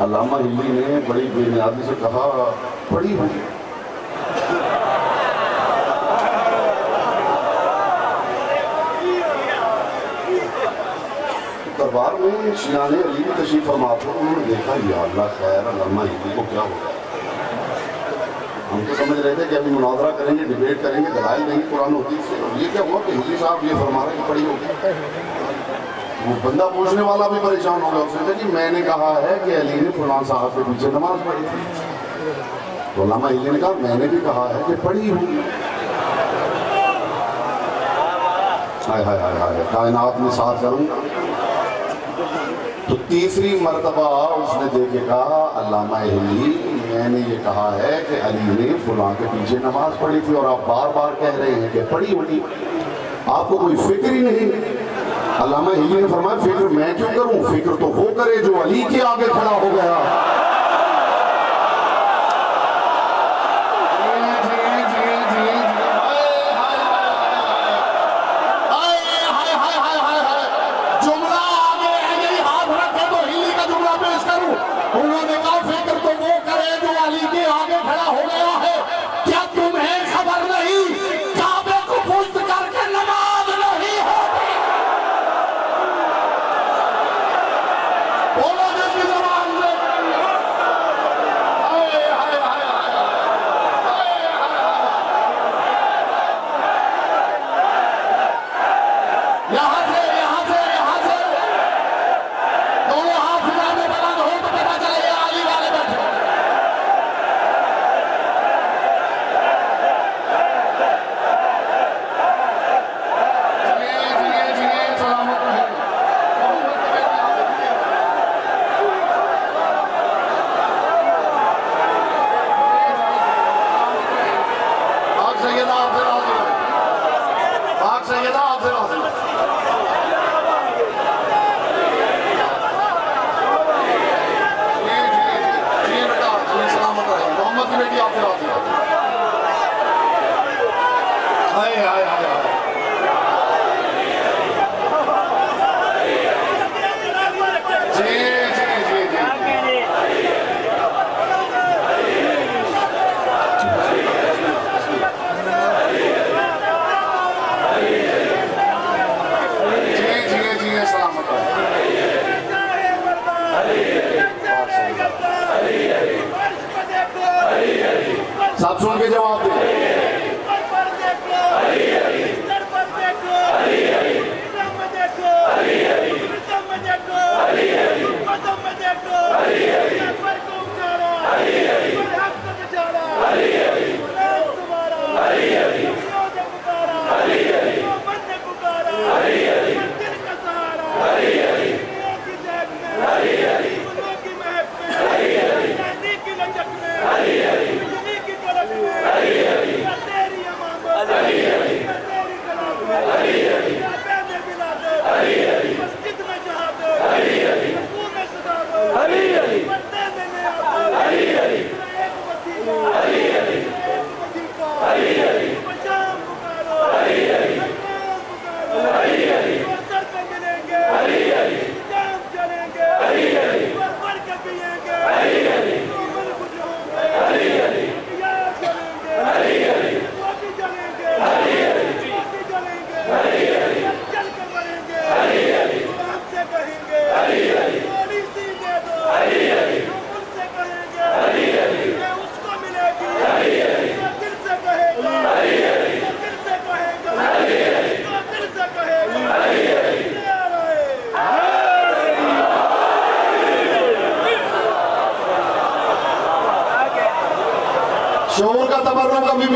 अल्लामा हिल्ली ने बड़ी बेनियादी से कहा पढ़ी हुई। दरबार में शियाने अली की तशरीफ फरमा थे, उन्होंने देखा या अल्लाह खैर अल्लामा हिल्ली को क्या होगा। हम तो समझ रहे थे कि अभी मुनाजरा करेंगे, डिबेट करेंगे, दलाइल देंगे कुरान हदीस से। और ये क्या हुआ कि हिल्ली साहब ये फरमा रहे हैं पढ़ी होगी। वो बंदा पूछने वाला भी परेशान हो गया। उसने कहा कि मैंने कहा है कि अली ने फलां साहब के पीछे नमाज पढ़ी थी। तो अल्लामा हिल्ली ने कहा मैंने भी कहा है कि पढ़ी होगी। हाय हाय हाय हाय, कायनात में साथ करूंगा। तो तीसरी मर्तबा उसने देखे कहा अल्लामा हिल्ली मैंने ये कहा है कि अली ने फलां के पीछे नमाज पढ़ी थी और आप बार बार कह रहे हैं कि पढ़ी होगी, आपको कोई फिक्र ही नहीं। अल्लामा हिल्ली ने फरमाया फिक्र मैं क्यों करूं, फिक्र तो वो करे जो अली के आगे खड़ा हो गया। उन्होंने कहा फिक्र तो वो करे जो अली के आगे खड़ा हो गया है। क्या तुम्हें खबर नहीं काबे को पुष्ट करके नमाज नहीं होती? बोलो जिसकी जबान से यहाँ से दोनों हाथ मिलाने वाला हो तो पता चलेगा अली वाले बैठे। सलामत रहे। पाक सैयदा आपसे राजी हो, पाक सैयदा आपसे राजी हो। मोहम्मद की बेटी आपसे राजी हो। हाय हाय हाय हाय। जी जी जी जी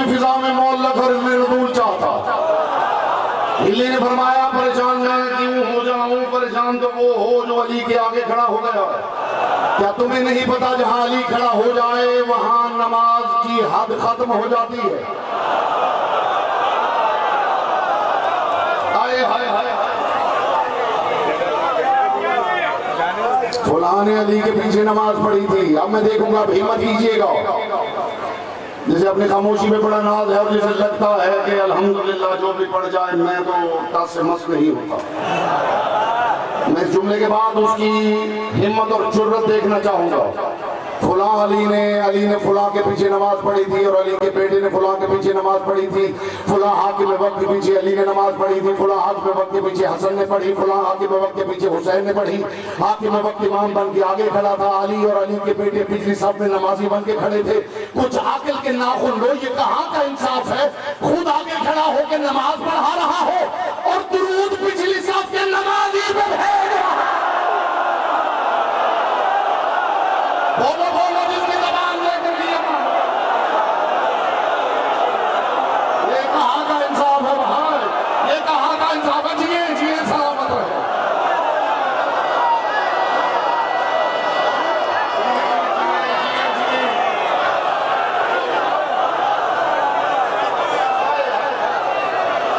भी फिजा में मोहल्लक और इसमें नजूल चाहता। अली ने फरमाया परेशान मैं क्यों हो जाऊं, परेशान तो वो हो जो अली के आगे खड़ा हो गया है। क्या तुम्हें नहीं पता जहां अली खड़ा हो जाए वहां नमाज की हद खत्म हो जाती है। हाय हाय हाय, फुलां ने अली के पीछे नमाज पढ़ी थी, अब मैं देखूंगा, हिम्मत कीजिएगा। जैसे अपनी खामोशी में बड़ा नाज है और जैसे लगता है कि अल्हम्दुलिल्लाह जो भी पड़ जाए मैं तो टस से मस नहीं होता। मैं इस जुमले के बाद उसकी हिम्मत और जुर्रत देखना चाहूंगा। फुला अली ने फुला के पीछे नमाज पढ़ी थी और अली के बेटे ने फुला के पीछे नमाज पढ़ी थी। फुला हाकिम वक्त के पीछे अली ने नमाज पढ़ी थी। फुला हाकिम वक्त के पीछे हसन ने पढ़ी। फुला हाकिम वक्त के पीछे हुसैन ने पढ़ी। हाकिम वक्त इमाम बन के आगे खड़ा था अली और अली के बेटे पिछली सब में नमाजी बन के खड़े थे। कुछ आकिल के नाखुन लो, ये कहाँ का इंसाफ है? खुद आगे खड़ा होकर नमाज पढ़ा रहा हो और दुरूद पिछली सब के नमाजी पे भेज रहा है। बोलो बोलो जिसकी जबान लेकर दिया। ये कहाँ का इंसाफ है भाई? ये कहाँ का इंसाफ है? जिए जिए सलामत रहे।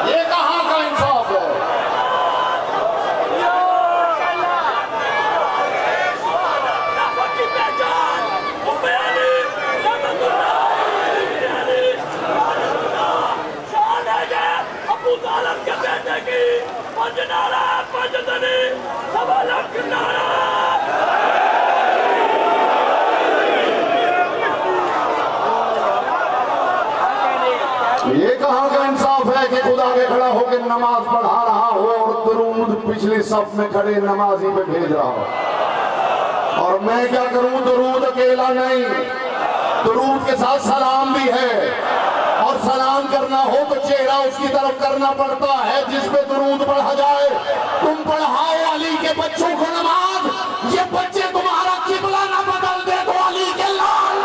ये कहाँ का इंसाफ है? ये कहाँ का इंसाफ है कि खुद आगे खड़ा होकर नमाज पढ़ा रहा हो और दुरूद पिछले सफ में खड़े नमाजी पे भेज रहा हो। और मैं क्या करूं? दुरूद अकेला नहीं, दुरूद के साथ सलाम भी है। और सलाम करना हो तो चेहरा उसकी तरफ करना पड़ता है जिस पे दुरूद पढ़ा जाए। तुम पढ़ाओ अली के बच्चों को नमाज, ये बच्चे तुम्हारा किबला ना बदल दे तो अली के लाल।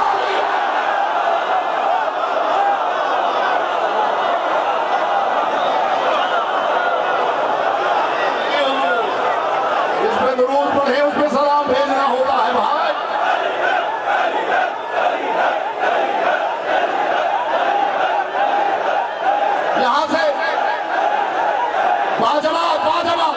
जिस पे दुरूद पढ़े उस पे सलाम भेजना होता है भाई। यहां से बाजवाब बाजवाब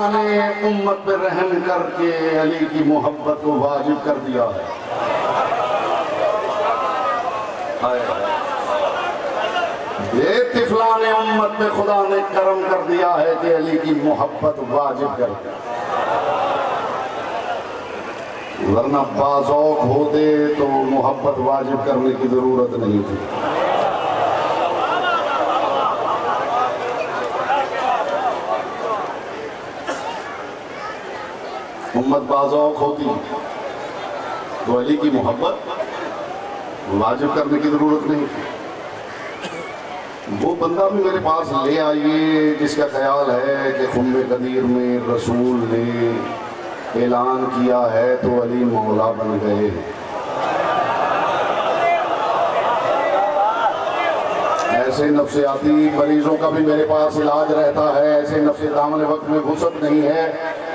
ने उम्मत पे रहम करके अली की मोहब्बत को वाजिब कर दिया है। ये तिफला ने उम्मत पे खुदा ने करम कर दिया है कि अली की मोहब्बत वाजिब कर दी। वरना बाज़ौक़ होते तो मोहब्बत वाजिब करने की जरूरत नहीं थी। उम्मत बाज़ौक़ होती तो अली की मोहब्बत वाजिब करने की जरूरत नहीं थी। वो बंदा भी मेरे पास ले आइए जिसका ख्याल है कि खुम्बे कदीर में रसूल ने ऐलान किया है तो अली मौला बन गए। ऐसे नफ्सियाती मरीजों का भी मेरे पास इलाज रहता है। ऐसे नफ्स दामन वक्त में वुसअत नहीं है,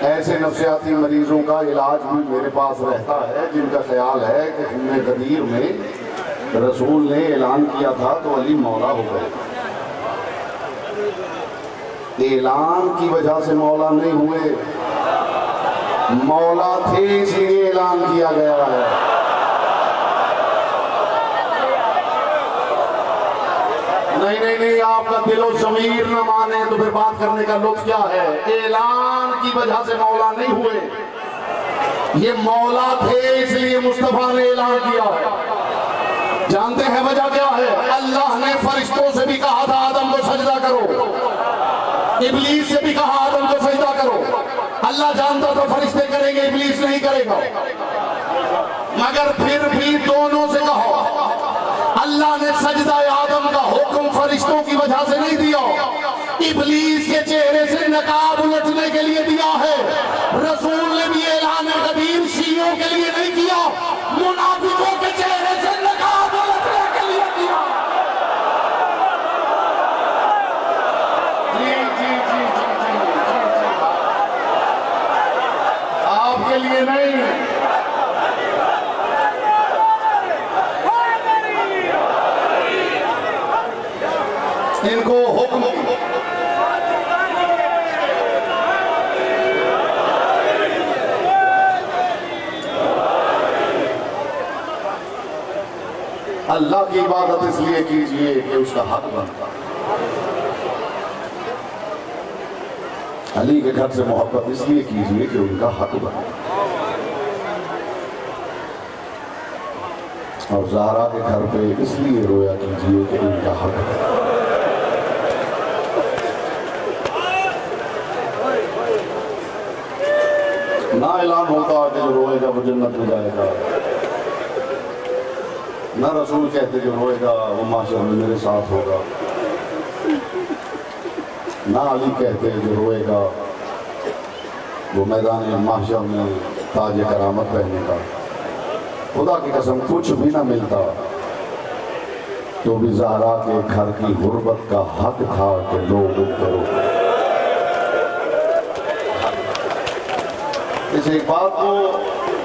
ऐसे नफ्सियाती मरीजों का इलाज भी मेरे पास रहता है जिनका ख्याल है कि खुम्बे कदीर में रसूल ने ऐलान किया था तो अली मौला हो गए। ऐलान की वजह से मौला नहीं हुए, मौला थे इसलिए ऐलान किया गया है। नहीं नहीं नहीं, आपका दिलो ज़मीर न माने तो फिर बात करने का लुत्फ क्या है। ऐलान की वजह से मौला नहीं हुए, ये मौला थे इसलिए मुस्तफा ने ऐलान किया है। जानते हैं वजह क्या है? अल्लाह ने फरिश्तों से भी कहा था आदम को सजदा करो, इब्लीस से भी कहा आदम को सजदा करो। अल्लाह जानता तो फरिश्ते करेंगे, इब्लीस नहीं करेगा, मगर फिर भी दोनों से कहा। अल्लाह ने सजदा आदम का हुक्म फरिश्तों की वजह से नहीं दिया, इब्लीस के चेहरे से नकाब उलटने के लिए दिया है। रसूल ने भी ऐलान कबीर शियों के लिए नहीं किया, मुनाफिकों के चेहरे से नकाब उलटने के लिए किया। जी जी जी जी जी जी, आपके लिए नहीं। इनको हुक्म अल्लाह की इबादत इसलिए कीजिए कि उसका हक बनता। अली के घर से मोहब्बत इसलिए कीजिए कि उनका हक बनता। और ज़हरा के घर पे इसलिए रोया कीजिए कि उनका हक बनता। ना ऐलान होता कि जो रोएगा वो जन्नत में जाएगा, ना रसूल कहते जो रोएगा वो माशर में मेरे साथ होगा, ना अली कहते जो रोएगा वो मैदान माशर में ताज करामत पहनेगा। खुदा की कसम कुछ भी ना मिलता तो भी ज़हरा के घर की गुर्बत का हक था कि लोग करो। इस एक बात को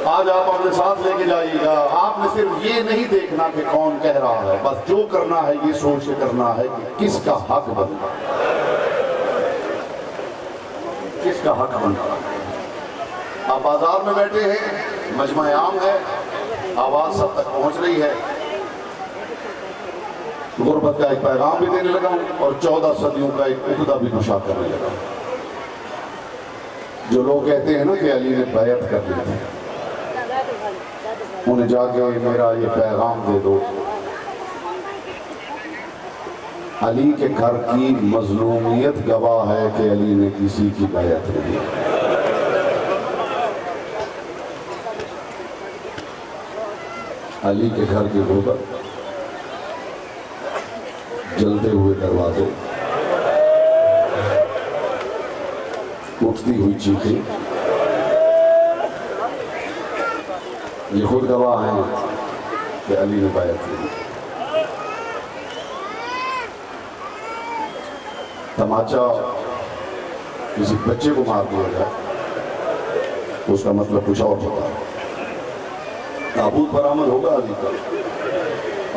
आज आप अपने साथ लेके जाइएगा। आपने सिर्फ ये नहीं देखना कि कौन कह रहा है, बस जो करना है ये सोच के करना है कि किसका हक बनता है, किसका हक बनता है। आप बाजार में बैठे हैं, मजमा आम है, आवाज सब तक पहुंच रही है, गुर्बत का एक पैगाम भी देने लगा हूं और 14 सदियों का एक उहदा भी नुशा करने लगा हूं। जो लोग कहते हैं ना कि अली ने बैयत कर ली थी, उन्हें जाके मेरा ये पैगाम दे दो, अली के घर की मजलूमियत गवाह है कि अली ने किसी की बैयत नहीं। अली के घर की गुर्बत, जलते हुए दरवाजे, उठती हुई चीखें, ये खुद गवाह हैं कि अली ने बैयत की। तमाचा किसी बच्चे को मार दिया जाए उसका मतलब कुछ और होता है। ताबूत बरामद होगा अली का।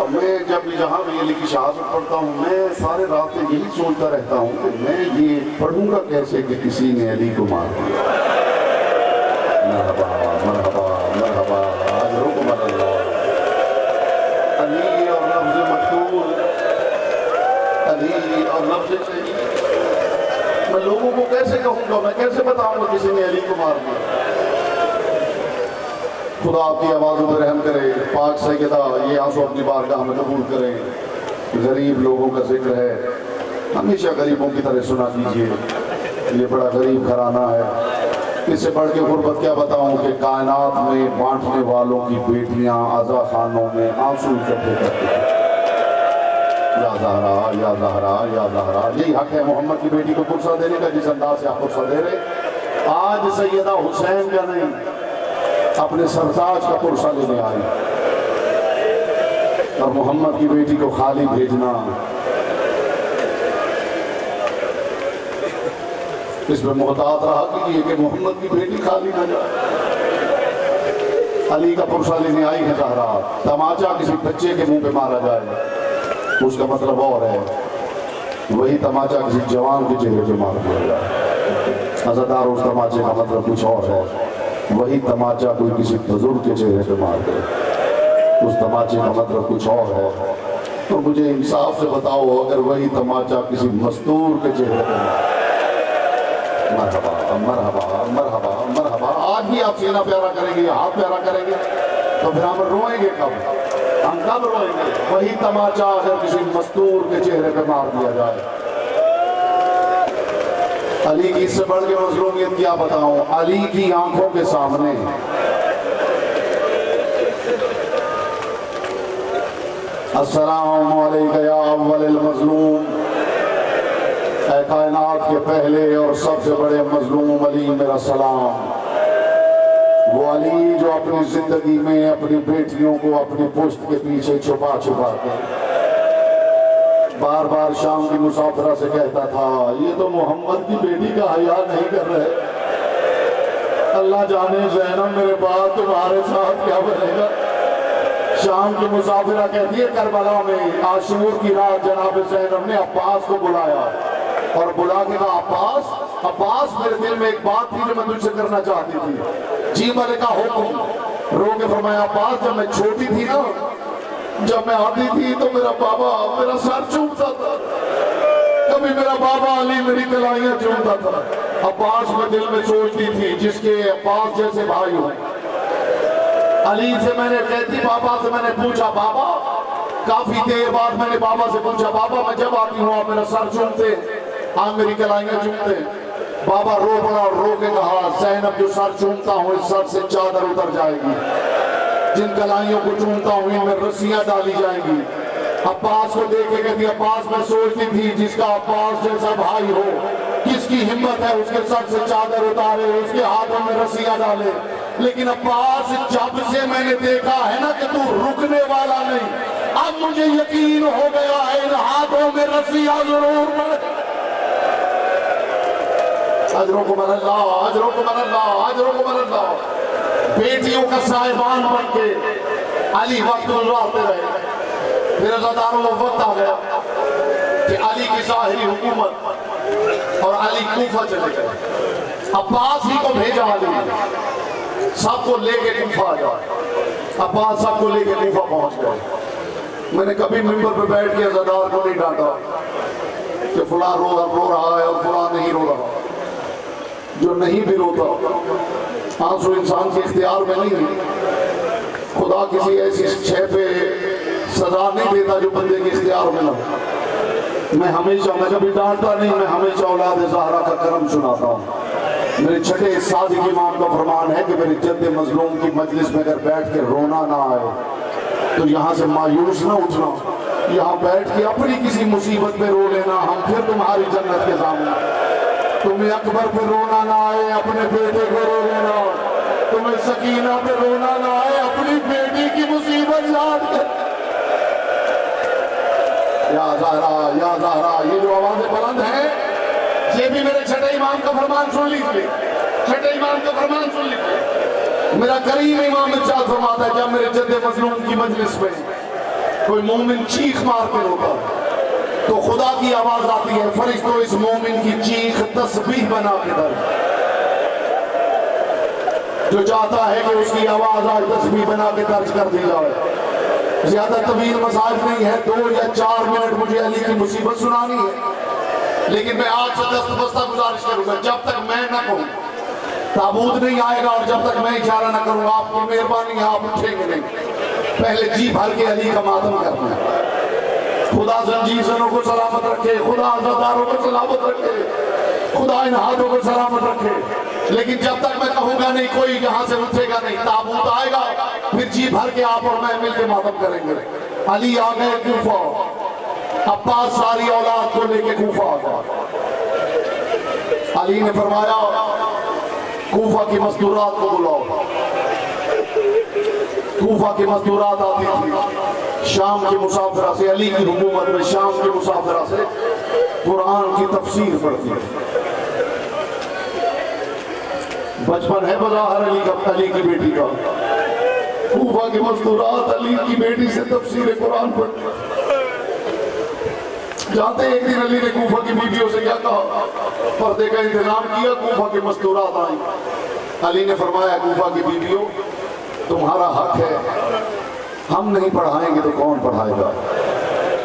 और मैं जब जहाँ भी अली की शहादत पढ़ता हूँ, मैं सारे रास्ते यही सोचता रहता हूँ कि मैं ये पढ़ूंगा कैसे कि किसी ने अली को मार दिया। मरहबा मरहबा मरहबा अजरुकुम अल्लाह। अली और लफ्ज़ मकतूल, अली और लफ्ज़, मैं लोगों को कैसे कहूँगा, मैं कैसे बताऊँगा किसी ने अली को मार दिया। खुदा आपकी आवाज़ों पर रहम करे। पाक सैयदा ये आंसू अपनी बारगाह में कबूल करें। गरीब लोगों का जिक्र है, हमेशा गरीबों की तरह सुना कीजिए। ये बड़ा गरीब घराना है। इससे बढ़ के गुर्बत क्या बताऊं कि कायनात में बांटने वालों की बेटियां आज़ा खानों में आंसू इकट्ठे करती हैं। या ज़हरा या ज़हरा या ज़हरा, यही हक है मोहम्मद की बेटी को पुरसा देने का, जिस अंदाज से आप पुरसा दे रहे। आज सैयदा हुसैन का नहीं, अपने सरताज का पुरसा लेने आए और मोहम्मद की बेटी को खाली भेजना, इसमें मोहतात रहा कीजिए कि मोहम्मद की बेटी खाली ना जाए। अली का पुरसा लेने आई है ज़हरा, तमाचा किसी बच्चे के मुंह पे मारा जाए उसका मतलब और है, वही तमाचा किसी जवान के चेहरे पे मार दिया जाए। अज़ादार उस तमाचे का मतलब कुछ और है। वही तमाचा कोई किसी बुजुर्ग के चेहरे पे मार दे, उस तमाचे का मतलब कुछ और है। तो मुझे इंसाफ से बताओ, अगर वही तमाचा किसी मस्तूर के चेहरे पे मार, मरहबा मरहबा मरहबा मरहबा, आज भी आप सीना प्यारा करेंगे, हाथ प्यारा करेंगे, तो फिर हम रोएंगे कब? हम कब रोएंगे? वही तमाचा अगर किसी मस्तूर के चेहरे पे मार दिया जाए। अली की इससे बढ़ के मजलूमियत क्या बताऊं? अली की आंखों के सामने अस्सलामु अलैका या अव्वल मजलूम, कायनात के पहले और सबसे बड़े मजलूम अली मेरा सलाम। वो अली जो अपनी जिंदगी में अपनी बेटियों को अपनी पुश्त के पीछे छुपा छुपा कर बार बार शाम की मुसाफिरा से कहता था, ये तो मोहम्मद की बेटी का हया नहीं कर रहे। अल्लाह जाने ज़ैनब मेरे बाद तुम्हारे साथ क्या बनेगा। शाम की मुसाफिरा कहती है, करबला में आशूर की रात जनाब ज़ैनब ने अब्बास को बुलाया और बुला के कहा, अब्बास अब्बास, मेरे दिल में एक बात थी जो मैं तुझसे करना चाहती थी। जी मलिका हुक्म। रो के फरमाया, अब्बास जब मैं छोटी थी ना, जब मैं आती थी तो मेरा बाबा मेरा सर चूमता था, कभी मेरा बाबा अली मेरी कलाइयां चूमता था। अब्बास में दिल में सोचती थी, जिसके अब्बास जैसे भाई हो। अली से मैंने कहती, बाबा से मैंने पूछा, बाबा, काफी देर बाद मैंने बाबा से पूछा, बाबा मैं जब आती हूँ आप मेरा सर चूमते, आप मेरी कलाइयां चूमते? बाबा रो पड़ा और रो के कहा, ज़ैनब जो सर चूमता हूँ इस सर से चादर उतर जाएगी, जिन कलाइयों को चूमता हूँ इनमें रस्सियां डाली जाएंगी। अब्बास को देख के कहती, अब्बास मैं सोचती थी जिसका अब्बास जैसा भाई हो, किसकी हिम्मत है उसके सर से चादर उतारे, उसके हाथों में रस्सियां डाले। लेकिन अब्बास जब से मैंने देखा है ना कि तू रुकने वाला नहीं, अब मुझे यकीन हो गया है इन हाथों में रस्सियां जरूर पड़े। अजरों को मरल्ला, अजरों को मरल्ला, अजरों को मरल्ला। बेटियों का साहिबान बन के अली वक्त गुजारते रहे। फिर अज़ादारों को वक्त आ गया कि अली की ज़ाहिरी हुकूमत और अली कूफा चले गए। अब्बास ही को भेजा अली, सबको लेके कूफा जाए। अब्बास सबको लेके कूफा पहुंच गए। मैंने कभी मिंबर पे बैठ के अज़ादार को नहीं डांटा कि फुला रो रहा है और फुला नहीं रो रहा। जो नहीं भी रोता, आंसू इंसान के इख्तियार में नहीं है। खुदा किसी ऐसी शय पे सजा नहीं देता जो बंदे के इख्तियार में ना हो। मैं कभी डांटता नहीं, मैं हमेशा औलाद ज़हरा का करम सुनाता हूँ। मेरे छठे सादिक इमाम का फरमान है कि मेरे जद्द मजलूम की मजलिस में अगर बैठ के रोना ना आए तो यहाँ से मायूस ना उठना, यहाँ बैठ के अपनी किसी मुसीबत में रो लेना, हम फिर तुम्हारी जन्नत के सामने। तुम्हें अकबर पे रोना ना आए, अपने बेटे को रो लेना। तुम्हें सकीना पे रोना ना आए, अपनी बेटी की मुसीबत याद कर। या ज़हरा, ये जो आवाज़ें बुलंद हैं, ये भी मेरे छठे इमाम का फरमान सुन लीजिए। छठे इमाम का फरमान सुन लीजिए। मेरा करीम इमाम इरशाद फरमाता है, जब मेरे जद्द मजलूम की मजलिस में कोई मोमिन चीख मार के रोता तो खुदा की आवाज आती है, फरिश्तों इस मोमिन की चीख तस्बीह बना के दर्ज। जो चाहता है कि उसकी आवाज आज तस्बीह बना के दर्ज कर दी जाए। ज्यादा तवील मसाज नहीं है, 2 या 4 मिनट मुझे अली की मुसीबत सुनानी है, लेकिन मैं आज से दस्तबस्ता गुजारिश करूंगा, जब तक मैं न कहूं ताबूत नहीं आएगा और जब तक मैं इशारा न करूंगा, आपकी मेहरबानी है, आप उठेंगे नहीं। पहले जी भर के अली का मातम करना है। खुदा जंजीरों को सलामत रखे, खुदा अज़ादारों को सलामत रखे, खुदा इन हाथों को सलामत रखे। लेकिन जब तक मैं कहूंगा नहीं, कोई यहाँ से उठेगा नहीं। ताबूत आएगा, फिर जी भर के आप और मैं मिलकर मातम करेंगे। अली आ गए कूफा, अब्बास सारी औलाद को लेके कूफा आ गया। अली ने फरमाया, कूफा की मस्तूरात को बुलाओ। कूफा की मस्तूरात आती थी शाम की मुसाफिरा से, अली की हुकूमत में शाम की मुसाफिरा से कुरान की तफसीर पढ़ती है। बचपन है बज़ाहिर अली की बेटी का। कूफा की मस्तूरात अली की बेटी से तफसीर कुरान पढ़ती। जानते एक दिन अली ने कूफा की बीवियों से क्या कहा? पर्दे का इंतजाम किया, कूफा की मस्तूरात आई। अली ने फरमाया कूफा की बीवियों, तुम्हारा हक है, हम नहीं पढ़ाएंगे तो कौन पढ़ाएगा।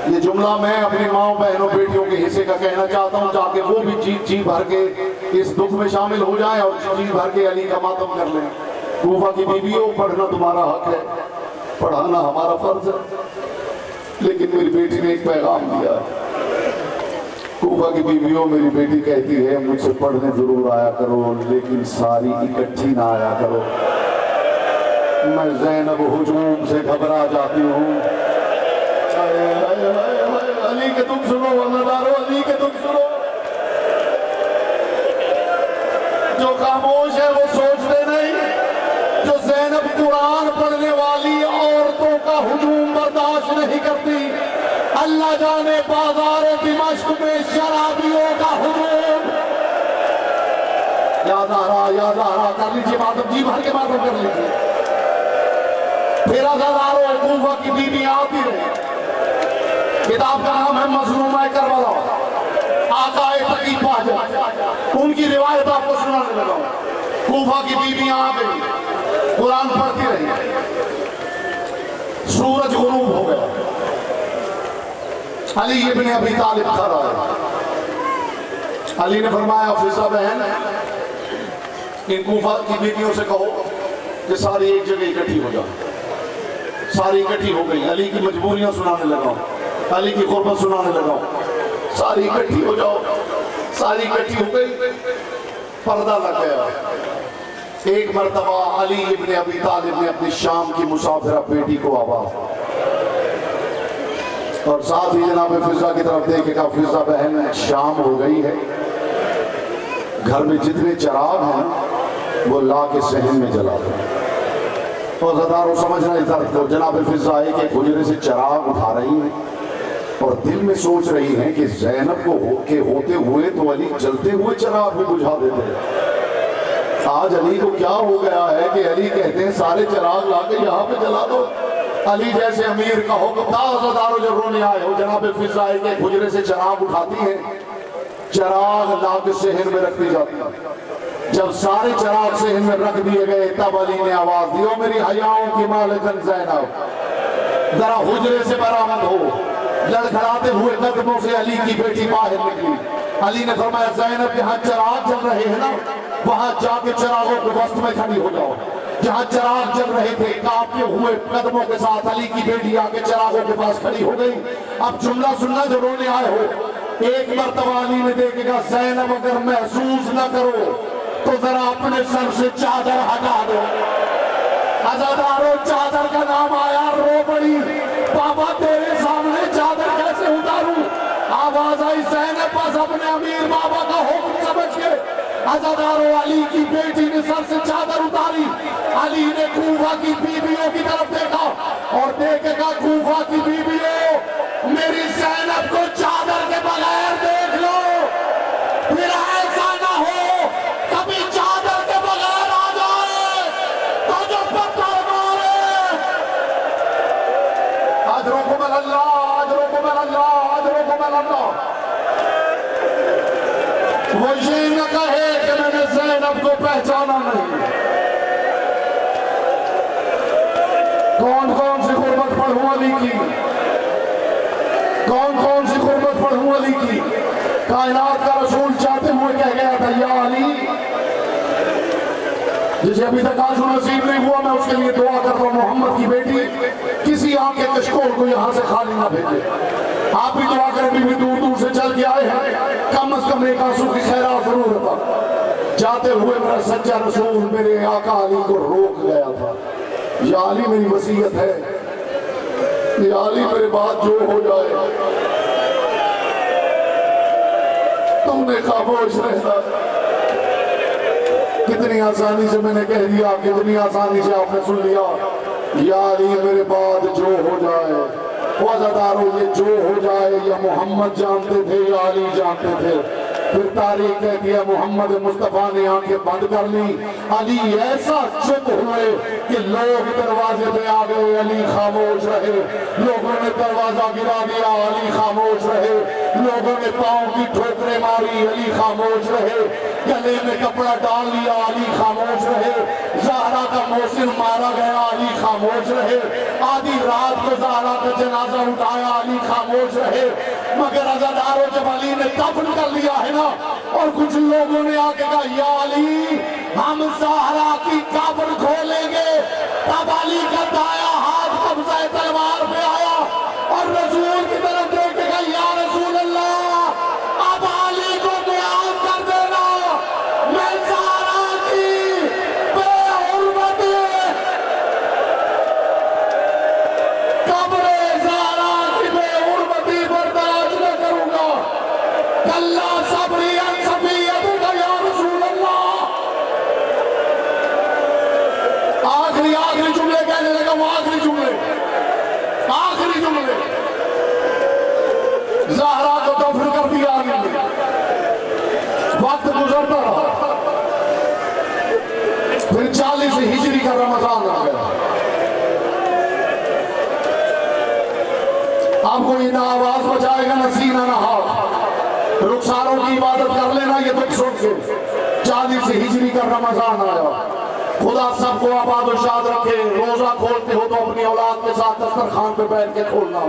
ये जुमला मैं अपनी माओ बहनों बेटियों के हिस्से का कहना चाहता हूँ, जाके वो भी जी भर के इस दुख में शामिल हो जाए और जी भर के अली का मातम कर लें। कूफा की बीवियों, पढ़ना तुम्हारा हक है, पढ़ाना हमारा फर्ज है। लेकिन मेरी बेटी ने एक पैगाम दिया। कूफा की बीवियों, मेरी बेटी कहती है मुझसे पढ़ने जरूर आया करो, लेकिन सारी इकट्ठी ना आया करो। मैं ज़ैनब हुजूम से घबरा जाती हूँ। अली के तुम सुनो, वफादारो, अली के तुम सुनो। जो खामोश है वो सोचते नहीं। जो ज़ैनब कुरान पढ़ने वाली औरतों का हुजूम बर्दाश्त नहीं करती, अल्लाह जाने बाजार दिमाश्क में शराबियों का हुजूम। याद आ रहा कर लीजिए मातम, जी भर के मातम कर लीजिए। फिर हजारों कूफा की बीवी आती रही। किताब का नाम है मज़लूमा करबला, आकाए तकी पाजा। उनकी रिवायत आपको सुनाने लगा। कूफा की बीवियां आ गई, कुरान पढ़ती रही। सूरज गुरूब हो गया। अली इब्न अबी तालिब खड़ा है। अली ने फरमाया फिजा बहन, इन कूफा की बीवियों से कहो कि सारी एक जगह इकट्ठी हो जाए। सारी इकट्ठी हो गई। अली की मजबूरियां सुनाने लगा, अली की कुर्बत सुनाने लगा। सारी इकट्ठी हो जाओ। सारी इकट्ठी हो गई, पर्दा लग गया। एक मर्तबा अली इब्न अबी तालिब ने अपनी शाम की मुसाफिरा बेटी को आवाज, और साथ ही जनाब फिजा की तरफ देखेगा। फिजा बहन, शाम हो गई है, घर में जितने चिराग हैं वो ला के सहन में जला दो। तो ज़दारो समझना इस दर्द को। जनाब फिजा एक हुजरे से चिराग उठा रही है और दिल में सोच रही हैं कि ज़ैनब के होते हुए तो अली जलते हुए चिराग भी बुझा देते हैं। आज अली को क्या हो गया है कि अली कहते हैं सारे चिराग लाके यहाँ पे जला दो। अली जैसे अमीर का हुक्म था, ज़दारो जब रोने आए हो। जनाब फिजा के हुजरे से चिराग उठाती है, चिराग ला के सहन में रख दी जाती है। जब सारे चिराग सहन में रख दिए गए तब अली ने आवाज दी, ओ मेरी हयाओं की मालिकन ज़ैनब, जरा हुजरे से बरामद हो। लड़खड़ाते हुए कदमों से अली की बेटी बाहर निकली। अली ने फरमाया ज़ैनब, जहाँ चिराग जल रहे हैं ना, वहां जाके चिरागों के वस्त में खड़ी हो जाओ। जहाँ चिराग जल रहे थे, कांपते हुए कदमों के साथ अली की बेटी आके चिरागों के पास खड़ी हो गई। अब जुमला सुनना जो रोने आए हो। एक मर्तबा अली ने देखेगा, ज़ैनब अगर महसूस न करो तो जरा अपने सर से चादर हटा दो। अज़ादारों, चादर का नाम आया, रो पड़ी। बाबा तेरे सामने चादर कैसे उतारूं? आवाज आई ज़ैनब बस अपने अमीर बाबा का हुक्म समझ के। अज़ादारों, अली की बेटी ने सर से चादर उतारी। अली ने कूफा की बीवियों की तरफ देखा और देखेगा, कूफा की बीवियों, मेरी ज़ैनब को चादर के बगैर देख लो। फिर ऐसा ना हो कभी चादर के बगैर आ जाए तो जो पत्थर मारे। अजरुकुम अल्लाह, अजरुकुम अल्लाह, अजरुकुम अल्लाह। वो ये न कहे कि मैंने ज़ैनब को पहचाना नहीं। कौन कौन सी गुर्बत पढ़ूं अली की, कौन कौन सी गुर्बत पढ़ूं अली की। कायनात का रसूल चाहते हुए कह गया था, या अली, जिसे अभी तक आंसू नसीब नहीं हुआ, मैं उसके लिए दुआ करता हूँ। मोहम्मद की बेटी किसी आंखें कशकोर को यहाँ से खाली ना भेजे। आप भी दुआ करें, भी दूर दूर से चल के आए हैं, कम अज कम एक आंसू की खैरात जरूर होता। जाते हुए मेरा सच्चा रसूल मेरे आका अली को रोक गया था। या अली, मेरी वसीयत है, या अली, मेरे बाद जो हो जाए तुमने खामोश रहना। कितनी आसानी से मैंने कह दिया, कितनी आसानी से आपने सुन लिया। या अली, मेरे बाद जो हो जाए। वज़ादारों, ये जो हो जाए या मोहम्मद जानते थे या अली जानते थे। फिर तारीख कहती है मोहम्मद मुस्तफा ने आंखें बंद कर ली। अली ऐसा चुप हुए कि लोग दरवाजे पे आ गए, अली खामोश रहे। लोगों ने दरवाजा गिरा दिया, अली खामोश रहे। लोगों ने पांव की ठोकरें मारी, अली खामोश रहे। गले में कपड़ा डाल लिया, अली खामोश रहे। ज़हरा का मोहसिन मारा गया, अली खामोश रहे। आधी रात को ज़हरा का जनाजा उठाया, अली खामोश रहे। मगर अज़ादारों जब अली ने दफन कर लिया है ना, और कुछ लोगों ने आके कहा या अली हम ज़हरा की कब्र खोलेंगे, तब अली का दाया हाथ कब्ज़ा तलवार पे आया और रसूल की तरफ देख के कहा या रसूल अल्लाह अब अली को मुआफ़ कर देना, मैं ज़हरा की बेहुरमती कब्र ज़हरा की बेहुरमती बर्दाश्त न करूंगा। कल्ला सबरी अन सफिय्यतिका या रसूल अल्लाह। आखिरी जुमले कहने लगा, वो आखिरी जुमले ज़हरा को दफन कर दिया अली ने। वक्त गुजरता रहा, फिर 40 हिजरी का रमजान आ गया। अब कोई ना आवाज बचाएगा, ना सीना ना हाथ। रुखसारों की इबादत कर लेना ये दुख सुन के। 40 हिजरी का रमजान आया। खुदा सबको आबाद और शाद रखे। रोजा खोलते हो तो अपनी औलाद के साथ दस्तरखान पे बैठ के खोलना।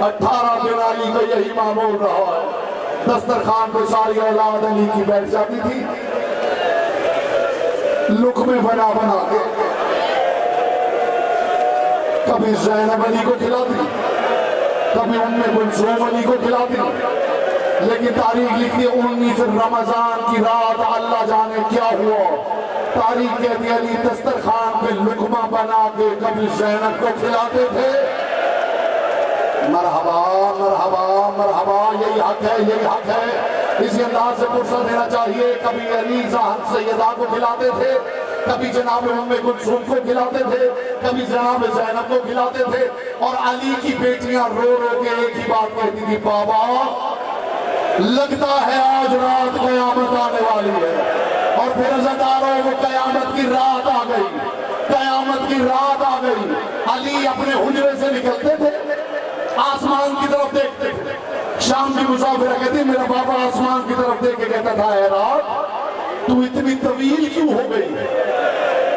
18 दिन अली को यही मामूल रहा है। दस्तरखान पे सारी औलाद अली की बैठ जाती थी, लुक़मे बना बना के। कभी ज़ैनब अली को खिलाती, कभी उम्मे कुलसूम अली को खिलाती। लेकिन तारीख लिखी 19 रमजान की रात अल्लाह जाने क्या हुआ। तारीख कहती अली दस्तरखान पे लुक़मा बना के कभी ज़ैनब को खिलाते थे। मरहबा मरहबा मरहबा, यही हक है, यही हक है। इसी अंदाज से पुरसा देना चाहिए। कभी अली सैयदा को खिलाते थे, कभी जनाब उम्मे कुलसूम को खिलाते थे, कभी जनाब ज़ैनब को खिलाते थे। और अली की बेटियां रो रो के एक ही बात कहती थी, बाबा लगता है आज रात कयामत आने वाली है। और फिर अज़ादारों को कयामत की रात आ गई, कयामत की रात आ गई। अली अपने हुजरे से निकलते थे, आसमान की तरफ देखते थे। शाम की मुसाफिर कहती मेरा बाबा आसमान की तरफ देख के कहता था, ऐ रात तू इतनी तवील क्यों हो गई?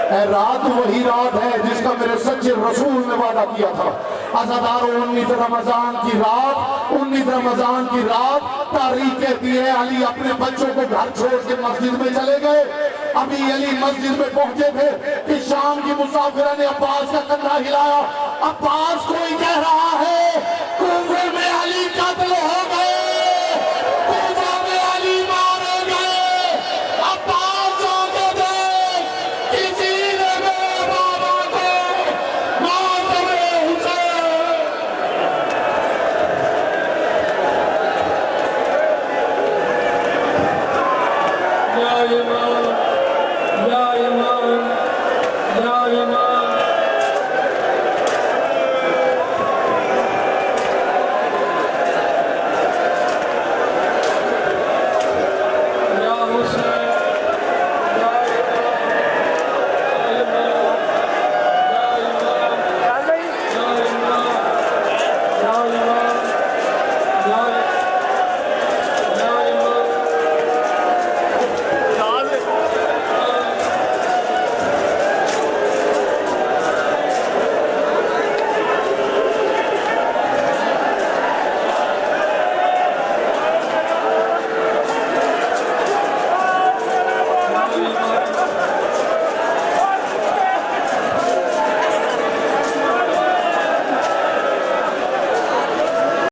ऐ रात वही रात है जिसका मेरे सच्चे रसूल ने वादा किया था। अज़ादारों 19 रमजान की रात, 19 रमजान की रात तारीख कहती है अली अपने बच्चों को घर छोड़ के मस्जिद में चले गए। अभी अली मस्जिद में पहुंचे थे कि शाम की मुसाफिरा ने अब्बास का कंधा हिलाया। अब्बास कोई